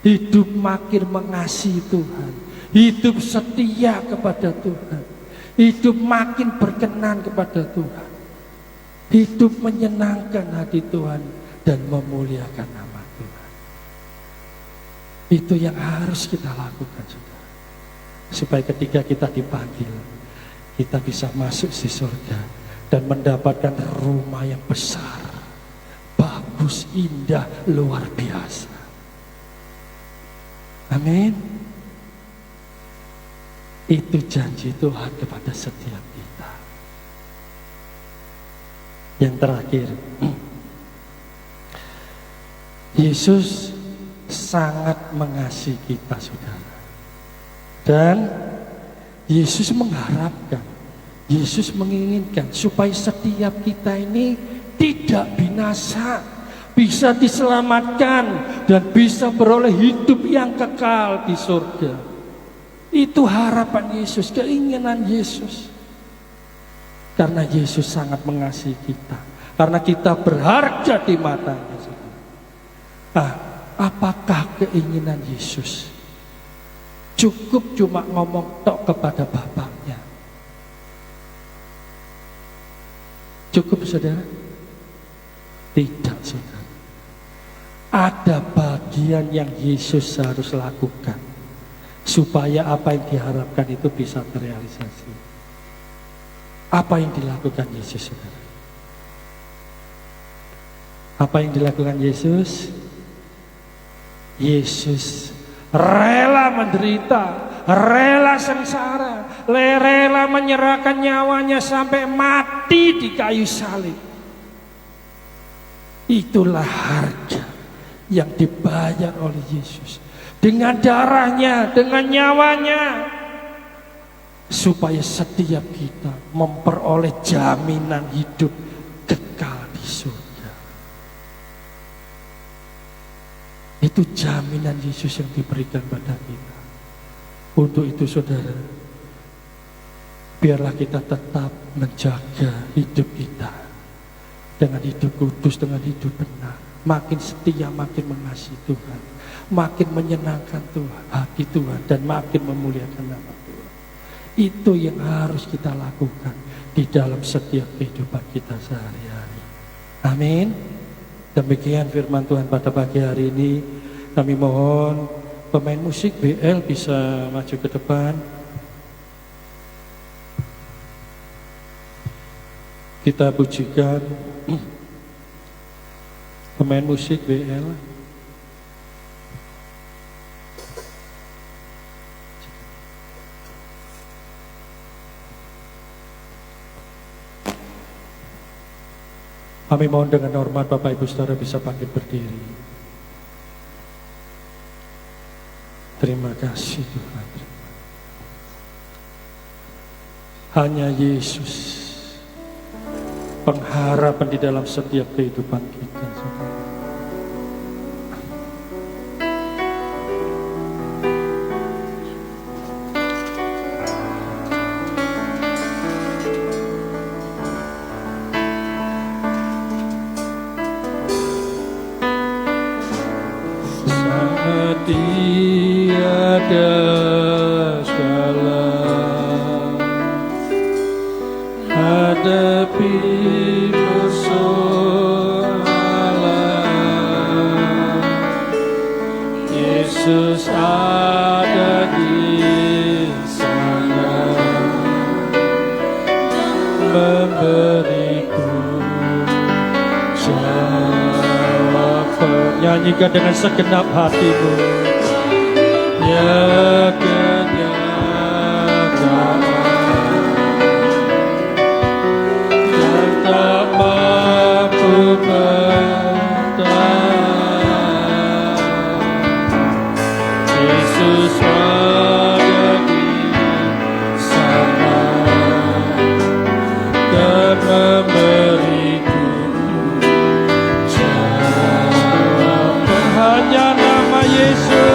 hidup makin mengasihi Tuhan, hidup setia kepada Tuhan, hidup makin berkenan kepada Tuhan, hidup menyenangkan hati Tuhan dan memuliakan nama Tuhan. Itu yang harus kita lakukan, saudara, supaya ketika kita dipanggil, kita bisa masuk di surga dan mendapatkan rumah yang besar, bagus, indah, luar biasa. Amin. Itu janji Tuhan kepada setiap kita. Yang terakhir, Yesus sangat mengasihi kita, saudara. Dan Yesus mengharapkan, Yesus menginginkan supaya setiap kita ini tidak binasa, bisa diselamatkan dan bisa beroleh hidup yang kekal di surga. Itu harapan Yesus, keinginan Yesus. Karena Yesus sangat mengasihi kita, karena kita berharga di matanya. Apakah keinginan Yesus cukup cuma ngomong tok kepada Bapaknya? Cukup, saudara? Tidak, saudara. Ada bagian yang Yesus harus lakukan supaya apa yang diharapkan itu bisa terrealisasi. Apa yang dilakukan Yesus, saudara? Apa yang dilakukan Yesus? Yesus rela menderita, rela sengsara, rela menyerahkan nyawanya sampai mati di kayu salib. Itulah harga yang dibayar oleh Yesus dengan darahnya, dengan nyawanya, supaya setiap kita memperoleh jaminan hidup kekal di surga. Itu jaminan Yesus yang diberikan pada kita. Untuk itu, saudara, biarlah kita tetap menjaga hidup kita dengan hidup kudus, dengan hidup benar, makin setia, makin mengasihi Tuhan, makin menyenangkan Tuhan, hati Tuhan, dan makin memuliakan nama Tuhan. Itu yang harus kita lakukan di dalam setiap kehidupan kita sehari-hari. Amin. Demikian firman Tuhan pada pagi hari ini. Kami mohon pemain musik BL bisa maju ke depan. Kita pujikan pemain musik BL. Kami mohon dengan hormat Bapak Ibu Saudara bisa bangkit berdiri. Terima kasih Tuhan. Hanya Yesus pengharapan di dalam setiap kehidupan kita, saudara. Tiada skala hadapi persoalan memberiku jawaban. Nyanyikan dengan segenap hatimu. Ya kenyataan yang tak mampu bertahan. Yesus ada di sana dan memberiku jawaban. Hanya nama Yesus.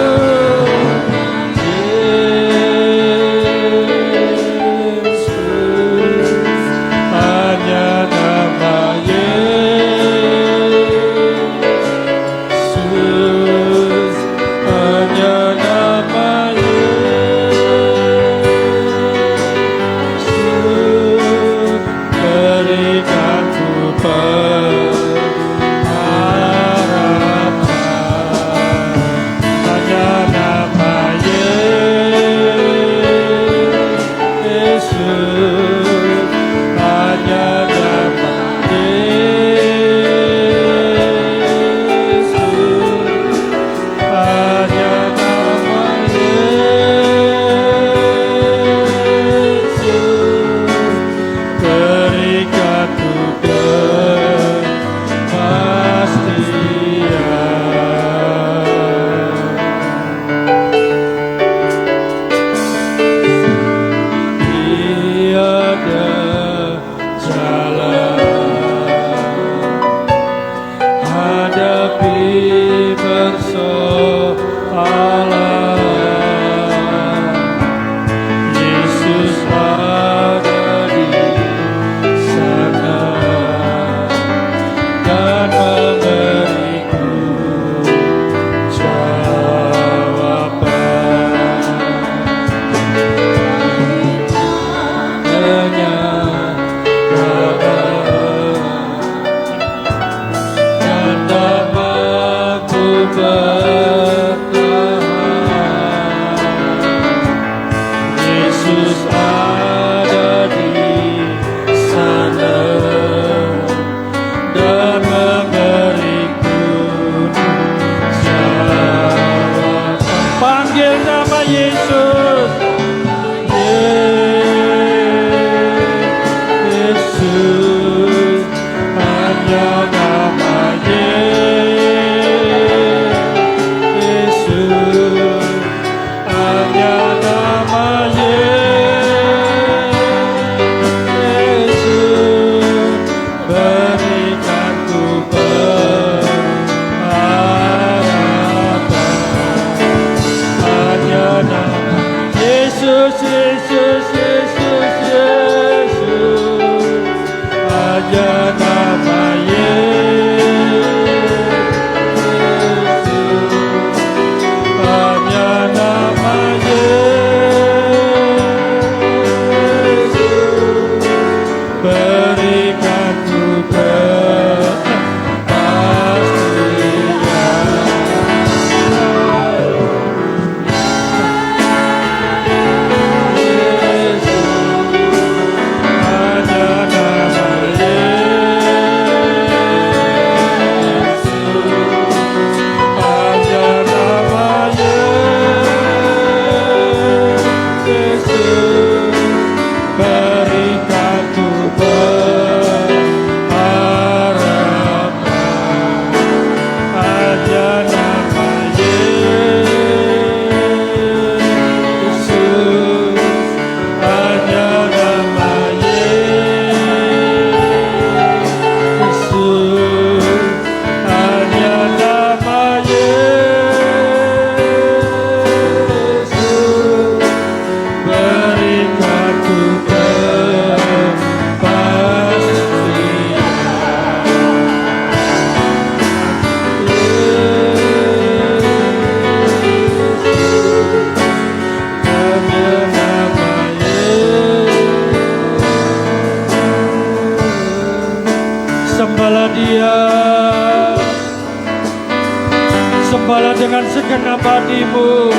Sembahlah dengan segenap hatimu.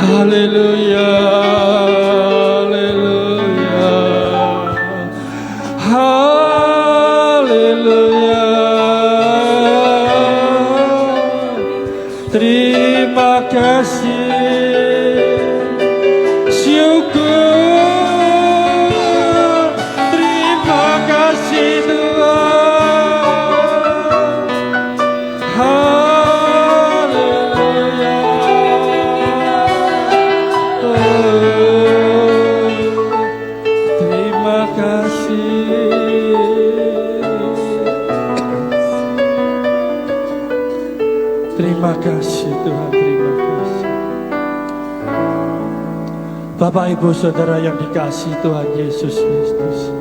Haleluya, haleluya, haleluya. Terima kasih, syukur, terima kasih Tuhan. Haleluya. Terima kasih. Terima kasih Tuhan, terima kasih. Bapak Ibu Saudara yang dikasihi Tuhan Yesus Kristus,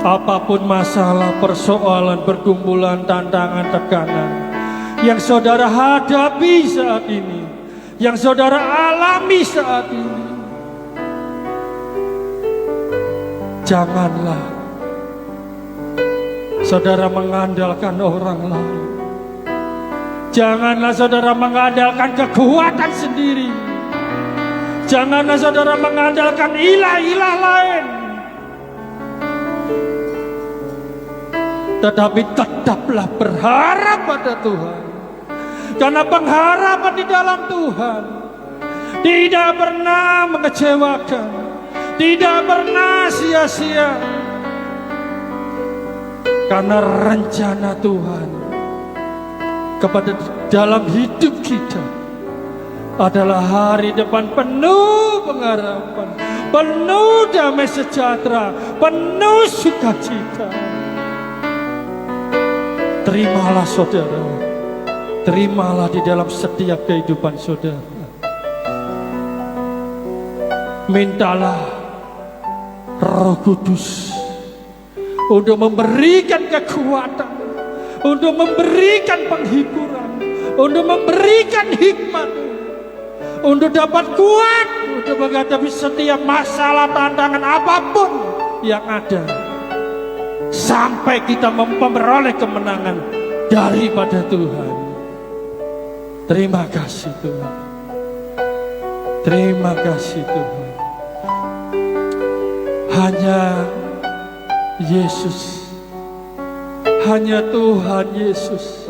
apapun masalah, persoalan, pergumulan, tantangan, tekanan yang saudara hadapi saat ini, yang saudara alami saat ini, janganlah saudara mengandalkan orang lain. Janganlah saudara mengandalkan kekuatan sendiri. Janganlah saudara mengandalkan ilah-ilah lain. Tetapi tetaplah berharap pada Tuhan. Karena pengharapan di dalam Tuhan tidak pernah mengecewakan, tidak pernah sia-sia. Karena rencana Tuhan kepada dalam hidup kita adalah hari depan penuh pengharapan, penuh damai sejahtera, penuh sukacita. Terimalah saudara, terimalah di dalam setiap kehidupan saudara. Mintalah Roh Kudus untuk memberikan kekuatan, untuk memberikan penghiburan, untuk memberikan hikmat, untuk dapat kuat, untuk menghadapi setiap masalah, tantangan apapun yang ada, sampai kita memperoleh kemenangan daripada Tuhan. Terima kasih Tuhan, terima kasih Tuhan. Hanya Yesus, hanya Tuhan Yesus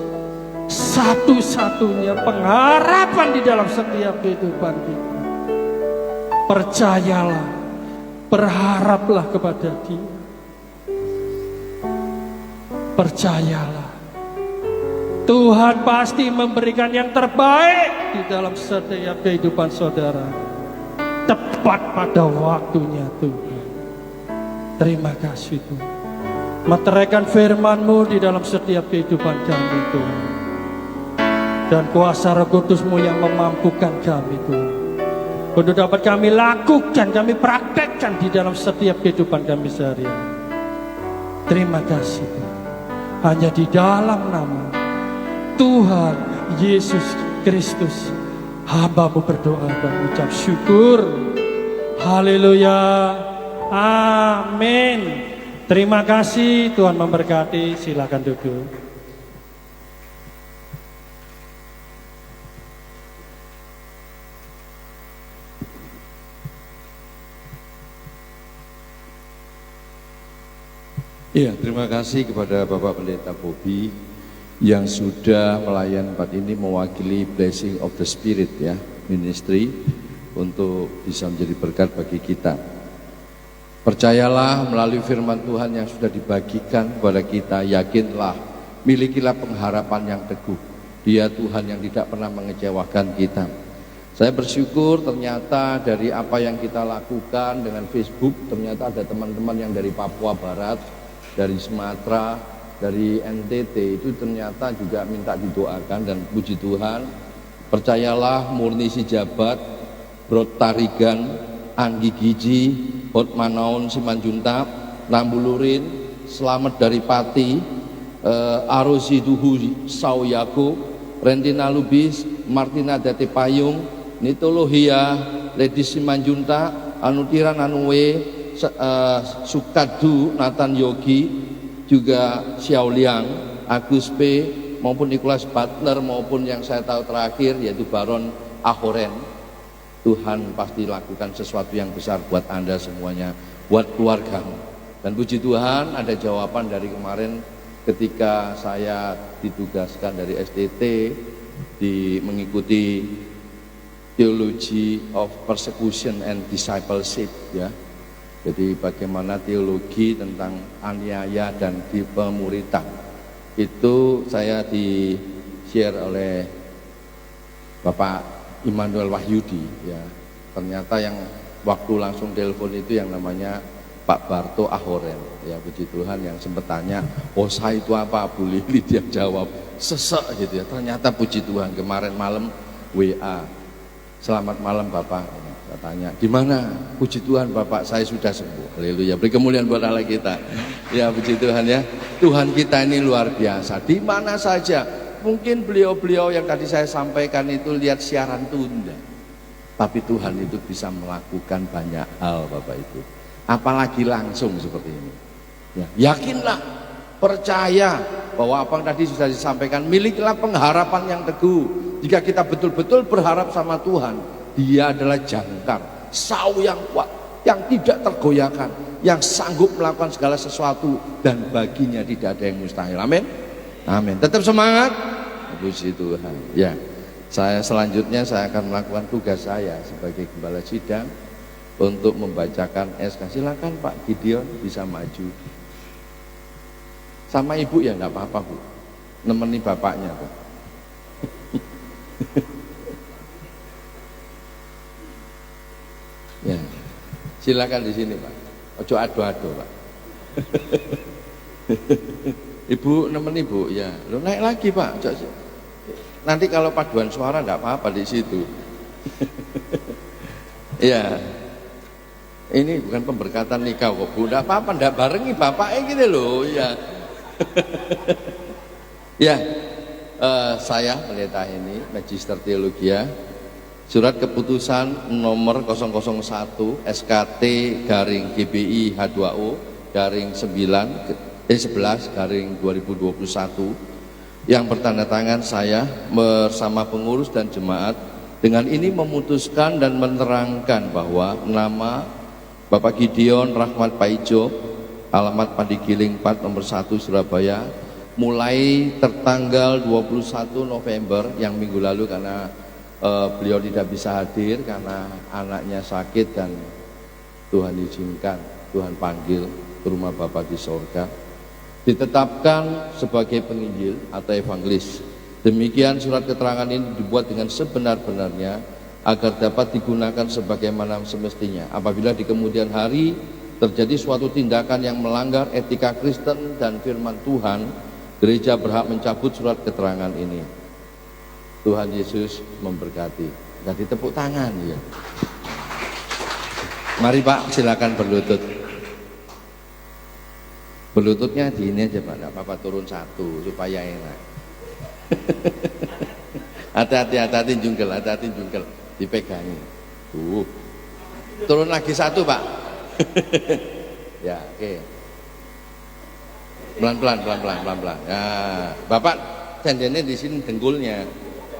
satu-satunya pengharapan di dalam setiap kehidupan kita. Percayalah, berharaplah kepada Dia. Percayalah, Tuhan pasti memberikan yang terbaik di dalam setiap kehidupan saudara, tepat pada waktunya Tuhan. Terima kasih Tuhan. Meteraikan firman-Mu di dalam setiap kehidupan kami Tuhan. Dan kuasa Roh Kudus-Mu yang memampukan kami Tuhan, untuk dapat kami lakukan, kami praktekkan di dalam setiap kehidupan kami sehari-hari. Terima kasih Tuhan. Hanya di dalam nama Tuhan Yesus Kristus hamba-Mu berdoa dan ucap syukur. Haleluya. Amin. Terima kasih, Tuhan memberkati. Silakan duduk. Ya, terima kasih kepada Bapak Pendeta Bobi yang sudah melayani tempat ini mewakili Blessing of the Spirit ya, ministry, untuk bisa menjadi berkat bagi kita. Percayalah melalui firman Tuhan yang sudah dibagikan kepada kita, yakinlah, milikilah pengharapan yang teguh. Dia Tuhan yang tidak pernah mengecewakan kita. Saya bersyukur ternyata dari apa yang kita lakukan dengan Facebook, ternyata ada teman-teman yang dari Papua Barat, dari Sumatera, dari NTT, itu ternyata juga minta didoakan. Dan puji Tuhan, percayalah Murni Sijabat, Brod Tarigan, Anggi Giji, Hot Manaun Simanjuntak, Nambulurin, Selamat dari Pati, Arosi Duhu Sauyako, Rentina Lubis, Martina Dati Payung, Nitolohia, Lady Simanjuntak, Anutiran Anuwe, Sukadu Nathan Yogi, juga Xiao Liang, Agus P, maupun Nicholas Butler, maupun yang saya tahu terakhir yaitu Baron Ahoren. Tuhan pasti lakukan sesuatu yang besar buat Anda semuanya, buat keluargamu. Dan puji Tuhan ada jawaban dari kemarin ketika saya ditugaskan dari STT mengikuti Theology of Persecution and Discipleship ya. Jadi bagaimana teologi tentang aniaya dan pemuritan. Itu saya di-share oleh Bapak Immanuel Wahyudi ya. Ternyata yang waktu langsung telepon itu yang namanya Pak Barto Ahoren ya, puji Tuhan, yang sempat tanya osa itu apa, Bu Lili, dia jawab sesek gitu ya. Ternyata puji Tuhan kemarin malam WA, selamat malam Bapak, saya tanya gimana, puji Tuhan Bapak saya sudah sembuh, haleluya, beri kemuliaan buat Allah kita ya, puji Tuhan ya. Tuhan kita ini luar biasa, di mana saja. Mungkin beliau-beliau yang tadi saya sampaikan itu lihat siaran tunda, tapi Tuhan itu bisa melakukan banyak hal Bapak Ibu, apalagi langsung seperti ini ya. Yakinlah, percaya bahwa apa yang tadi sudah disampaikan, milikilah pengharapan yang teguh. Jika kita betul-betul berharap sama Tuhan, Dia adalah jangkar, sau yang kuat, yang tidak tergoyahkan, yang sanggup melakukan segala sesuatu, dan baginya tidak ada yang mustahil. Amin, amin. Tetap semangat, puji Tuhan ya. Selanjutnya saya akan melakukan tugas saya sebagai gembala sidang untuk membacakan SK. Silakan Pak Gideon bisa maju sama ibu ya, nggak apa-apa Bu, nemeni bapaknya tuh. Ya, silakan di sini Pak, ojo ado-ado Pak. Ibu nemeni Bu ya, lo naik lagi Pak. Nanti kalau paduan suara nggak apa-apa di situ. Ya, ini bukan pemberkatan nikah kok Bu, nggak apa-apa, nggak barengi bapaknya gitu loh ya. Ya, saya pendeta ini Magister Theologia, surat keputusan nomor 001 SKT garing GBI H2O garing 11 garing 2021 yang bertanda tangan saya bersama pengurus dan jemaat, dengan ini memutuskan dan menerangkan bahwa nama Bapak Gideon Rahmat Paijo, alamat Pandigiling 4 nomor 1 Surabaya, mulai tertanggal 21 November yang minggu lalu, karena beliau tidak bisa hadir karena anaknya sakit dan Tuhan izinkan, Tuhan panggil ke rumah Bapa di sorga, ditetapkan sebagai penginjil atau evangelis. Demikian surat keterangan ini dibuat dengan sebenar-benarnya agar dapat digunakan sebagaimana semestinya. Apabila di kemudian hari terjadi suatu tindakan yang melanggar etika Kristen dan firman Tuhan, gereja berhak mencabut surat keterangan ini. Tuhan Yesus memberkati. Jadi tepuk tangan ya. Mari Pak, silakan berlutut. Berlututnya di ini aja Pak, enggak apa-apa, turun satu supaya enak. Hati-hati jungkel, dipegangi. Turun lagi satu Pak. Ya, oke. Pelan-pelan. Ya, Bapak cendernya di sini dengkulnya.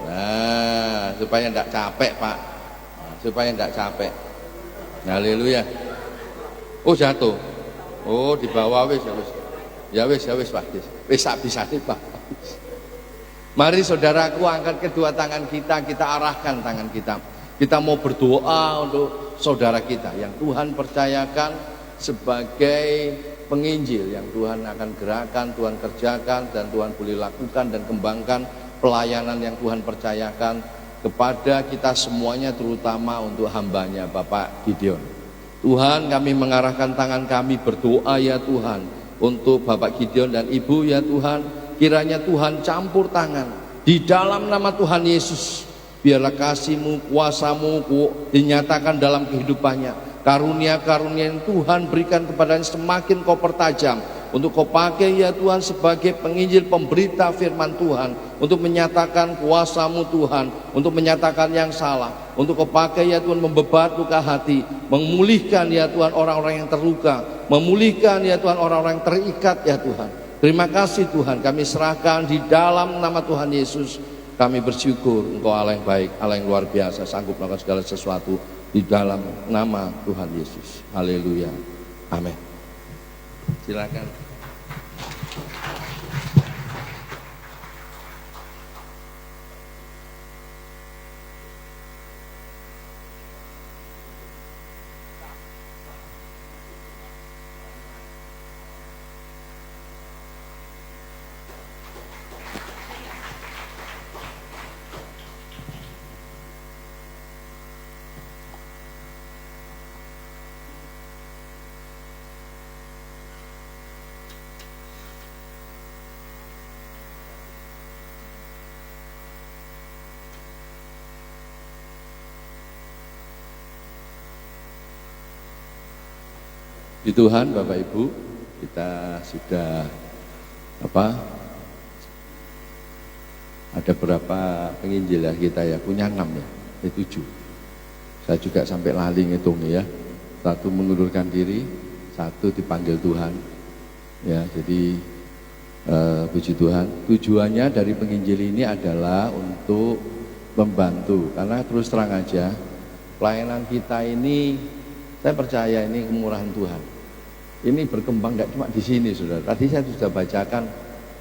Nah, supaya enggak capek Pak. Supaya enggak capek. Haleluya. Oh, jatuh. Oh, di bawah wis. Ya wis Pak. Wis sak bisane Pak. Mari saudaraku, angkat kedua tangan kita arahkan tangan kita. Kita mau berdoa untuk saudara kita yang Tuhan percayakan sebagai penginjil, yang Tuhan akan gerakan, Tuhan kerjakan, dan Tuhan boleh lakukan dan kembangkan pelayanan yang Tuhan percayakan kepada kita semuanya, terutama untuk hambanya Bapak Gideon. Tuhan, kami mengarahkan tangan kami berdoa ya Tuhan untuk Bapak Gideon dan Ibu ya Tuhan. Kiranya Tuhan campur tangan di dalam nama Tuhan Yesus. Biarlah kasih-Mu, kuasa-Mu dinyatakan dalam kehidupannya. Karunia-karunia yang Tuhan berikan kepadanya semakin Kau pertajam, untuk Kau pakai ya Tuhan sebagai penginjil, pemberita firman Tuhan, untuk menyatakan kuasa-Mu Tuhan, untuk menyatakan yang salah, untuk Kau pakai ya Tuhan membebat luka hati, memulihkan ya Tuhan orang-orang yang terluka, memulihkan ya Tuhan orang-orang yang terikat ya Tuhan. Terima kasih Tuhan, kami serahkan di dalam nama Tuhan Yesus. Kami bersyukur Engkau Allah yang baik, Allah yang luar biasa, sanggup melakukan segala sesuatu di dalam nama Tuhan Yesus. Haleluya. Amin. Silakan. Di Tuhan, Bapak Ibu, kita sudah ada berapa penginjil ya kita ya, punya 6 ya, 7. Saya juga sampai lali ngitung ya. 1 mengundurkan diri, 1 dipanggil Tuhan. Ya, jadi puji Tuhan. Tujuannya dari penginjil ini adalah untuk membantu, karena terus terang aja pelayanan kita ini, saya percaya ini kemurahan Tuhan. Ini berkembang tidak cuma di sini, saudara. Tadi saya sudah bacakan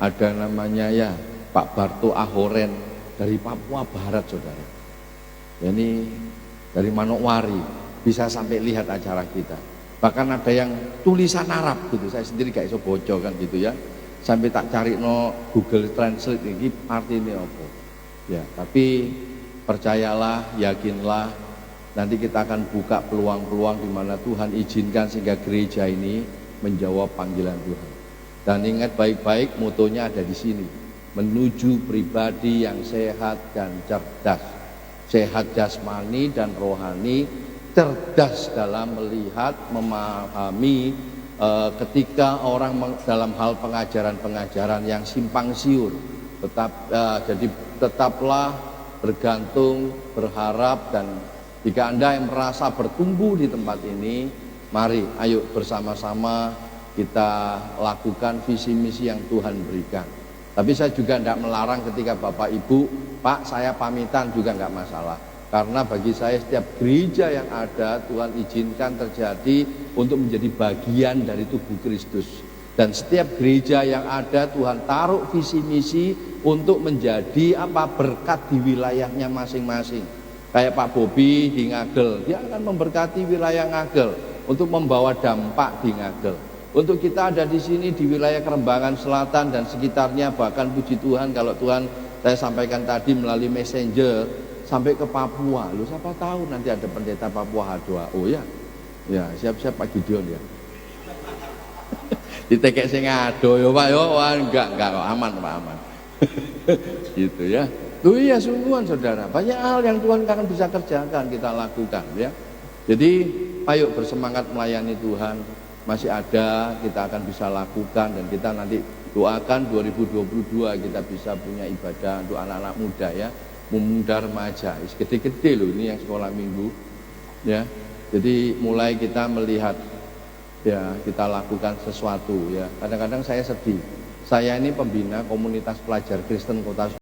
ada namanya ya Pak Barto Ahoren dari Papua Barat, saudara. Ini dari Manokwari, bisa sampai lihat acara kita. Bahkan ada yang tulisan Arab gitu, saya sendiri gak iso bocor kan gitu ya. Sampai tak cari no Google Translate ini artinya apa. Ya, tapi percayalah, yakinlah. Nanti kita akan buka peluang-peluang di mana Tuhan izinkan sehingga gereja ini menjawab panggilan Tuhan. Dan ingat baik-baik, motonya ada di sini. Menuju pribadi yang sehat dan cerdas. Sehat jasmani dan rohani, cerdas dalam melihat, memahami ketika orang dalam hal pengajaran-pengajaran yang simpang siur. Jadi tetaplah bergantung, berharap, dan jika Anda yang merasa bertumbuh di tempat ini, mari ayo bersama-sama kita lakukan visi misi yang Tuhan berikan. Tapi saya juga tidak melarang ketika Bapak Ibu, Pak saya pamitan juga nggak masalah. Karena bagi saya setiap gereja yang ada Tuhan izinkan terjadi untuk menjadi bagian dari tubuh Kristus. Dan setiap gereja yang ada Tuhan taruh visi misi untuk menjadi berkat di wilayahnya masing-masing. Kayak Pak Bobi di Ngagel, dia akan memberkati wilayah Ngagel untuk membawa dampak di Ngagel. Untuk kita ada di sini di wilayah Kerembangan Selatan dan sekitarnya, bahkan puji Tuhan kalau Tuhan saya sampaikan tadi melalui messenger sampai ke Papua. Loh, siapa tahu nanti ada pendeta Papua H2O ya. Ya, siap-siap Pak Gideon ya. Ditekek sing ado yo Pak yo, enggak aman Pak, aman. Gitu ya. Tuh iya sungguhan saudara, banyak hal yang Tuhan akan bisa kerjakan, kita lakukan ya. Jadi ayo bersemangat melayani Tuhan, masih ada kita akan bisa lakukan, dan kita nanti doakan 2022 kita bisa punya ibadah untuk anak-anak muda ya, muda remaja, gede-gede loh ini yang sekolah minggu ya. Jadi mulai kita melihat ya, kita lakukan sesuatu ya. Kadang-kadang saya sedih, saya ini pembina komunitas pelajar Kristen Kota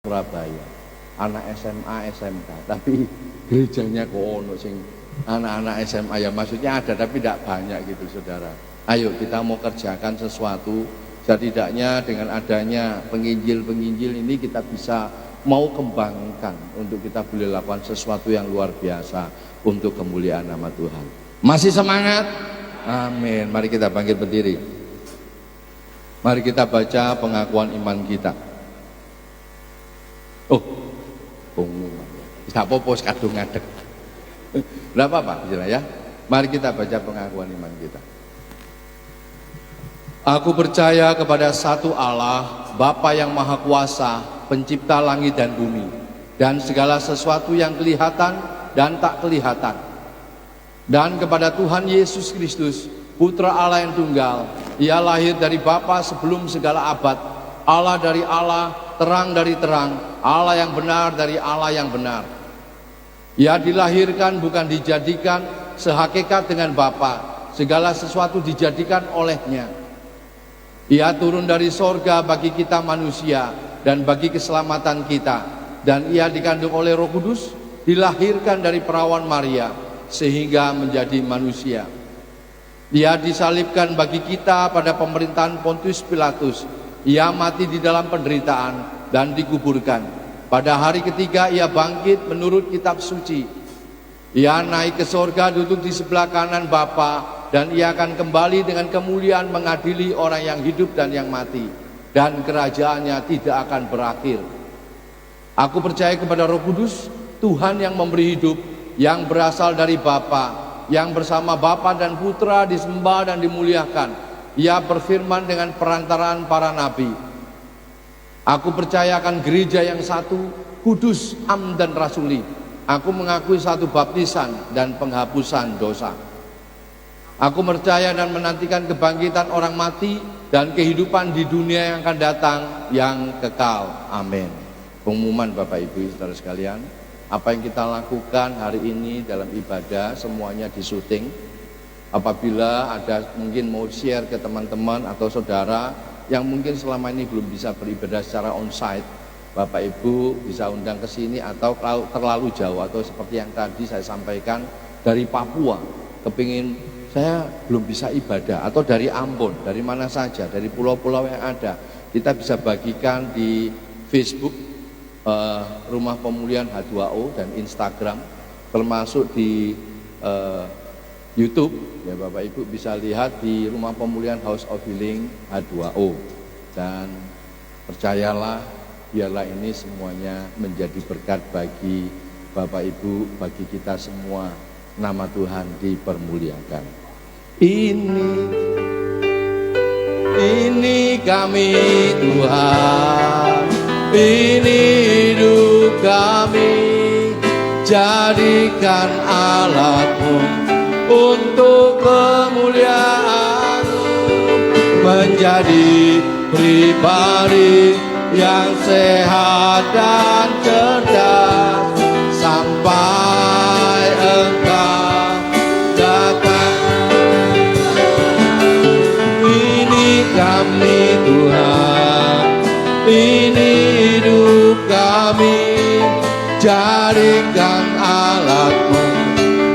Surabaya, anak SMA, SMK, tapi gerejanya kok ono sing anak-anak SMA ya, maksudnya ada tapi tidak banyak gitu saudara. Ayo kita mau kerjakan sesuatu, setidaknya dengan adanya penginjil-penginjil ini kita bisa mau kembangkan untuk kita boleh lakukan sesuatu yang luar biasa untuk kemuliaan nama Tuhan. Masih semangat? Amin. Mari kita bangkit berdiri. Mari kita baca pengakuan iman kita. Oh, pengumuman. Tidak apa-apa, kadung ngadeg. Tidak apa-apa, ya. Mari kita baca pengakuan iman kita. Aku percaya kepada satu Allah, Bapa yang Maha Kuasa, pencipta langit dan bumi, dan segala sesuatu yang kelihatan dan tak kelihatan. Dan kepada Tuhan Yesus Kristus, Putra Allah yang tunggal. Ia lahir dari Bapa sebelum segala abad, Allah dari Allah, terang dari terang, Allah yang benar dari Allah yang benar. Ia dilahirkan bukan dijadikan, sehakikat dengan Bapa, segala sesuatu dijadikan olehnya. Ia turun dari sorga bagi kita manusia, dan bagi keselamatan kita. Dan ia dikandung oleh Roh Kudus, dilahirkan dari perawan Maria, sehingga menjadi manusia. Ia disalibkan bagi kita pada pemerintahan Pontius Pilatus. Ia mati di dalam penderitaan dan dikuburkan. Pada hari ketiga ia bangkit menurut kitab suci. Ia naik ke sorga, duduk di sebelah kanan Bapa, dan ia akan kembali dengan kemuliaan mengadili orang yang hidup dan yang mati, dan kerajaannya tidak akan berakhir. Aku percaya kepada Roh Kudus, Tuhan yang memberi hidup, yang berasal dari Bapa, yang bersama Bapa dan Putra disembah dan dimuliakan. Ia berfirman dengan perantaraan para nabi. Aku percaya akan gereja yang satu, kudus, am dan rasuli. Aku mengakui satu baptisan dan penghapusan dosa. Aku percaya dan menantikan kebangkitan orang mati dan kehidupan di dunia yang akan datang yang kekal. Amin. Pengumuman Bapak Ibu saudara sekalian, apa yang kita lakukan hari ini dalam ibadah semuanya disuting. Apabila ada mungkin mau share ke teman-teman atau saudara yang mungkin selama ini belum bisa beribadah secara onsite, Bapak Ibu bisa undang ke sini, atau kalau terlalu jauh atau seperti yang tadi saya sampaikan dari Papua, kepingin saya belum bisa ibadah, atau dari Ambon, dari mana saja, dari pulau-pulau yang ada, kita bisa bagikan di Facebook Rumah Pemulihan H2O dan Instagram, termasuk di YouTube ya Bapak Ibu bisa lihat di Rumah Pemulihan House of Healing H2O. Dan percayalah, biarlah ini semuanya menjadi berkat bagi Bapak Ibu, bagi kita semua. Nama Tuhan dipermuliakan. Ini kami Tuhan, ini hidup kami, jadikan alat-Mu untuk kemuliaan-Mu, menjadi pribadi yang sehat dan cerdas sampai Engkau datang. Ini kami Tuhan, ini hidup kami, jadikan alat-Mu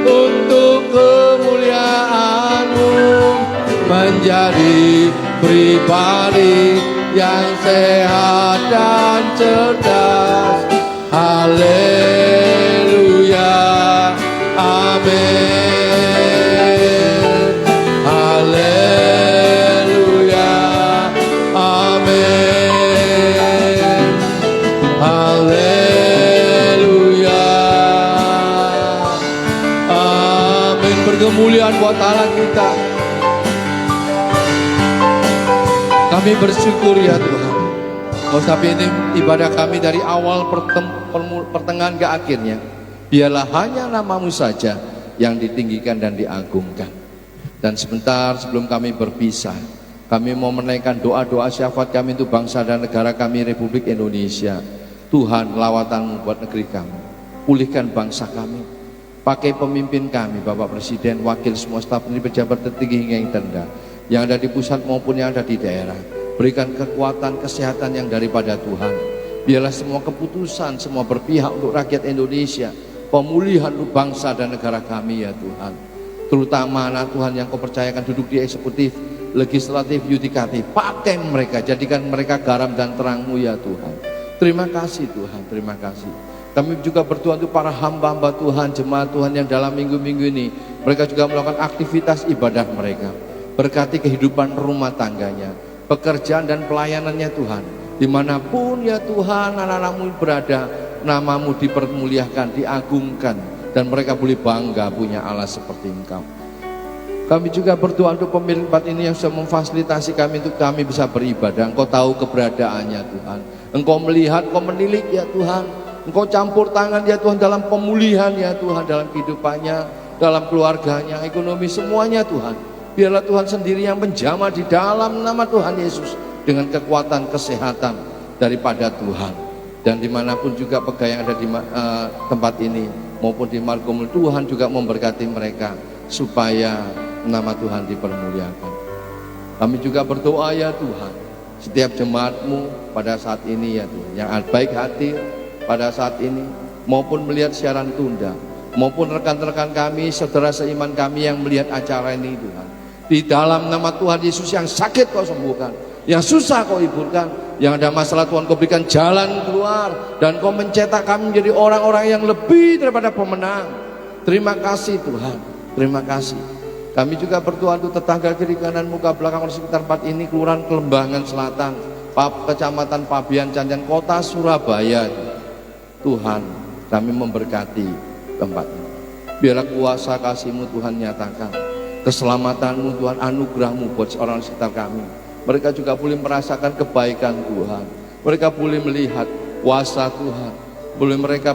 untuk kemuliaan-Mu, menjadi pribadi yang sehat dan cerdas. Haleluya, amin. Haleluya, amin. Haleluya, amin. Berkemuliaan buat Allah kita. Kami bersyukur ya Tuhan. Oh, tapi ini ibadah kami dari awal pertengahan ke akhirnya, biarlah hanya nama-Mu saja yang ditinggikan dan diagungkan. Dan sebentar sebelum kami berpisah, kami mau menaikkan doa-doa syafaat kami untuk bangsa dan negara kami, Republik Indonesia. Tuhan, lawatan-Mu buat negeri kami, pulihkan bangsa kami, pakai pemimpin kami, Bapak Presiden, wakil, semua staf ini, pejabat tertinggi hingga yang terendah, yang ada di pusat maupun yang ada di daerah. Berikan kekuatan, kesehatan yang daripada Tuhan. Biarlah semua keputusan, semua berpihak untuk rakyat Indonesia, pemulihan untuk bangsa dan negara kami ya Tuhan. Terutama anak Tuhan yang Kau percayakan duduk di eksekutif, legislatif, yudikatif. Pakai mereka, jadikan mereka garam dan terang-Mu ya Tuhan. Terima kasih Tuhan, terima kasih. Kami juga berdoa untuk para hamba-hamba Tuhan, jemaat Tuhan yang dalam minggu-minggu ini mereka juga melakukan aktivitas ibadah mereka. Berkati kehidupan rumah tangganya, pekerjaan dan pelayanannya Tuhan. Dimanapun ya Tuhan anak-anak-Mu berada, nama-Mu dipermuliakan, diagungkan, dan mereka boleh bangga punya Allah seperti Engkau. Kami juga berdoa untuk pemilik tempat ini yang sudah memfasilitasi kami untuk kami bisa beribadah. Engkau tahu keberadaannya Tuhan, Engkau melihat, Engkau menilik ya Tuhan, Engkau campur tangan ya Tuhan dalam pemulihan ya Tuhan, dalam kehidupannya, dalam keluarganya, ekonomi, semuanya Tuhan. Biarlah Tuhan sendiri yang menjamah di dalam nama Tuhan Yesus dengan kekuatan kesehatan daripada Tuhan. Dan dimanapun juga pegawai yang ada di tempat ini maupun di Margomul, Tuhan juga memberkati mereka supaya nama Tuhan dipermuliakan. Kami juga berdoa ya Tuhan, setiap jemaatmu pada saat ini ya Tuhan, yang baik hati pada saat ini maupun melihat siaran tunda, maupun rekan-rekan kami, saudara seiman kami yang melihat acara ini Tuhan. Di dalam nama Tuhan Yesus, yang sakit Kau sembuhkan, yang susah Kau hiburkan, yang ada masalah Tuhan Kau berikan jalan keluar, dan Kau mencetak kami menjadi orang-orang yang lebih daripada pemenang. Terima kasih Tuhan, terima kasih. Kami juga berdoa untuk tetangga kiri kanan muka belakang sekitar tempat ini, Kelurahan Kelembangan Selatan, Kecamatan Pabian Cancan, Kota Surabaya. Tuhan, kami memberkati tempat ini. Biarlah kuasa kasih-Mu Tuhan nyatakan, keselamatan-Mu Tuhan, anugerah-Mu buat orang sekitar kami. Mereka juga boleh merasakan kebaikan Tuhan. Mereka boleh melihat kuasa Tuhan. Boleh mereka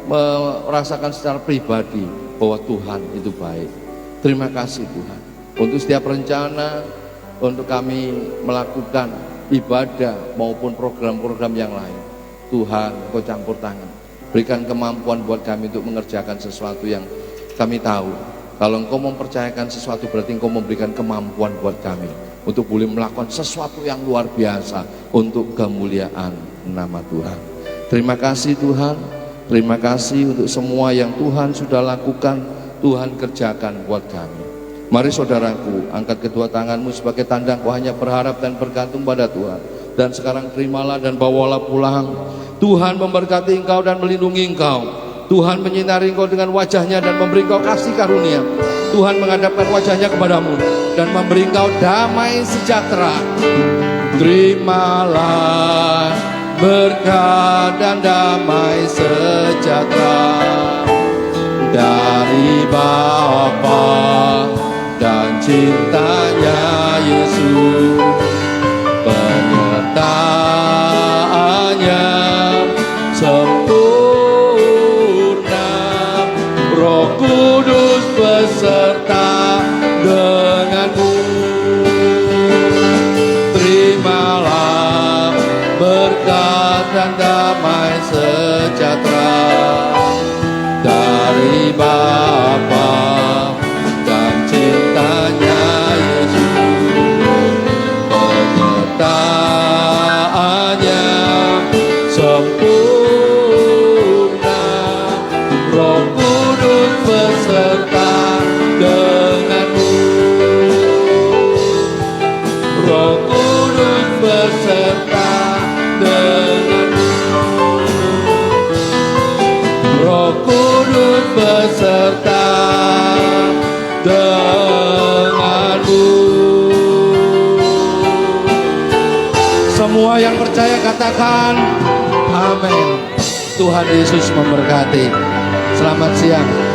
merasakan secara pribadi bahwa Tuhan itu baik. Terima kasih Tuhan untuk setiap rencana untuk kami melakukan ibadah maupun program-program yang lain. Tuhan, Kau campur tangan, berikan kemampuan buat kami untuk mengerjakan sesuatu yang kami tahu. Kalau Engkau mempercayakan sesuatu, berarti Engkau memberikan kemampuan buat kami untuk boleh melakukan sesuatu yang luar biasa untuk kemuliaan nama Tuhan. Terima kasih Tuhan, terima kasih untuk semua yang Tuhan sudah lakukan, Tuhan kerjakan buat kami. Mari saudaraku, angkat kedua tanganmu sebagai tanda Kau hanya berharap dan bergantung pada Tuhan. Dan sekarang terimalah dan bawalah pulang. Tuhan memberkati engkau dan melindungi engkau. Tuhan menyinari engkau dengan wajahnya dan memberi engkau kasih karunia. Tuhan menghadapkan wajahnya kepadamu dan memberi engkau damai sejahtera. Terimalah berkat dan damai sejahtera dari Bapa dan cintanya Yesus, penyertaannya sempurna, Roh Kudus beserta denganmu. Terimalah berkat dan damai sejahtera dari Bapa dan cintanya Yesus, penyertaannya sempurna, Roh Kudus beserta denganmu, Roh Kudus beserta denganmu, Roh Kudus beserta denganmu. Semua yang percaya katakan amin. Tuhan Yesus memberkati. Selamat siang.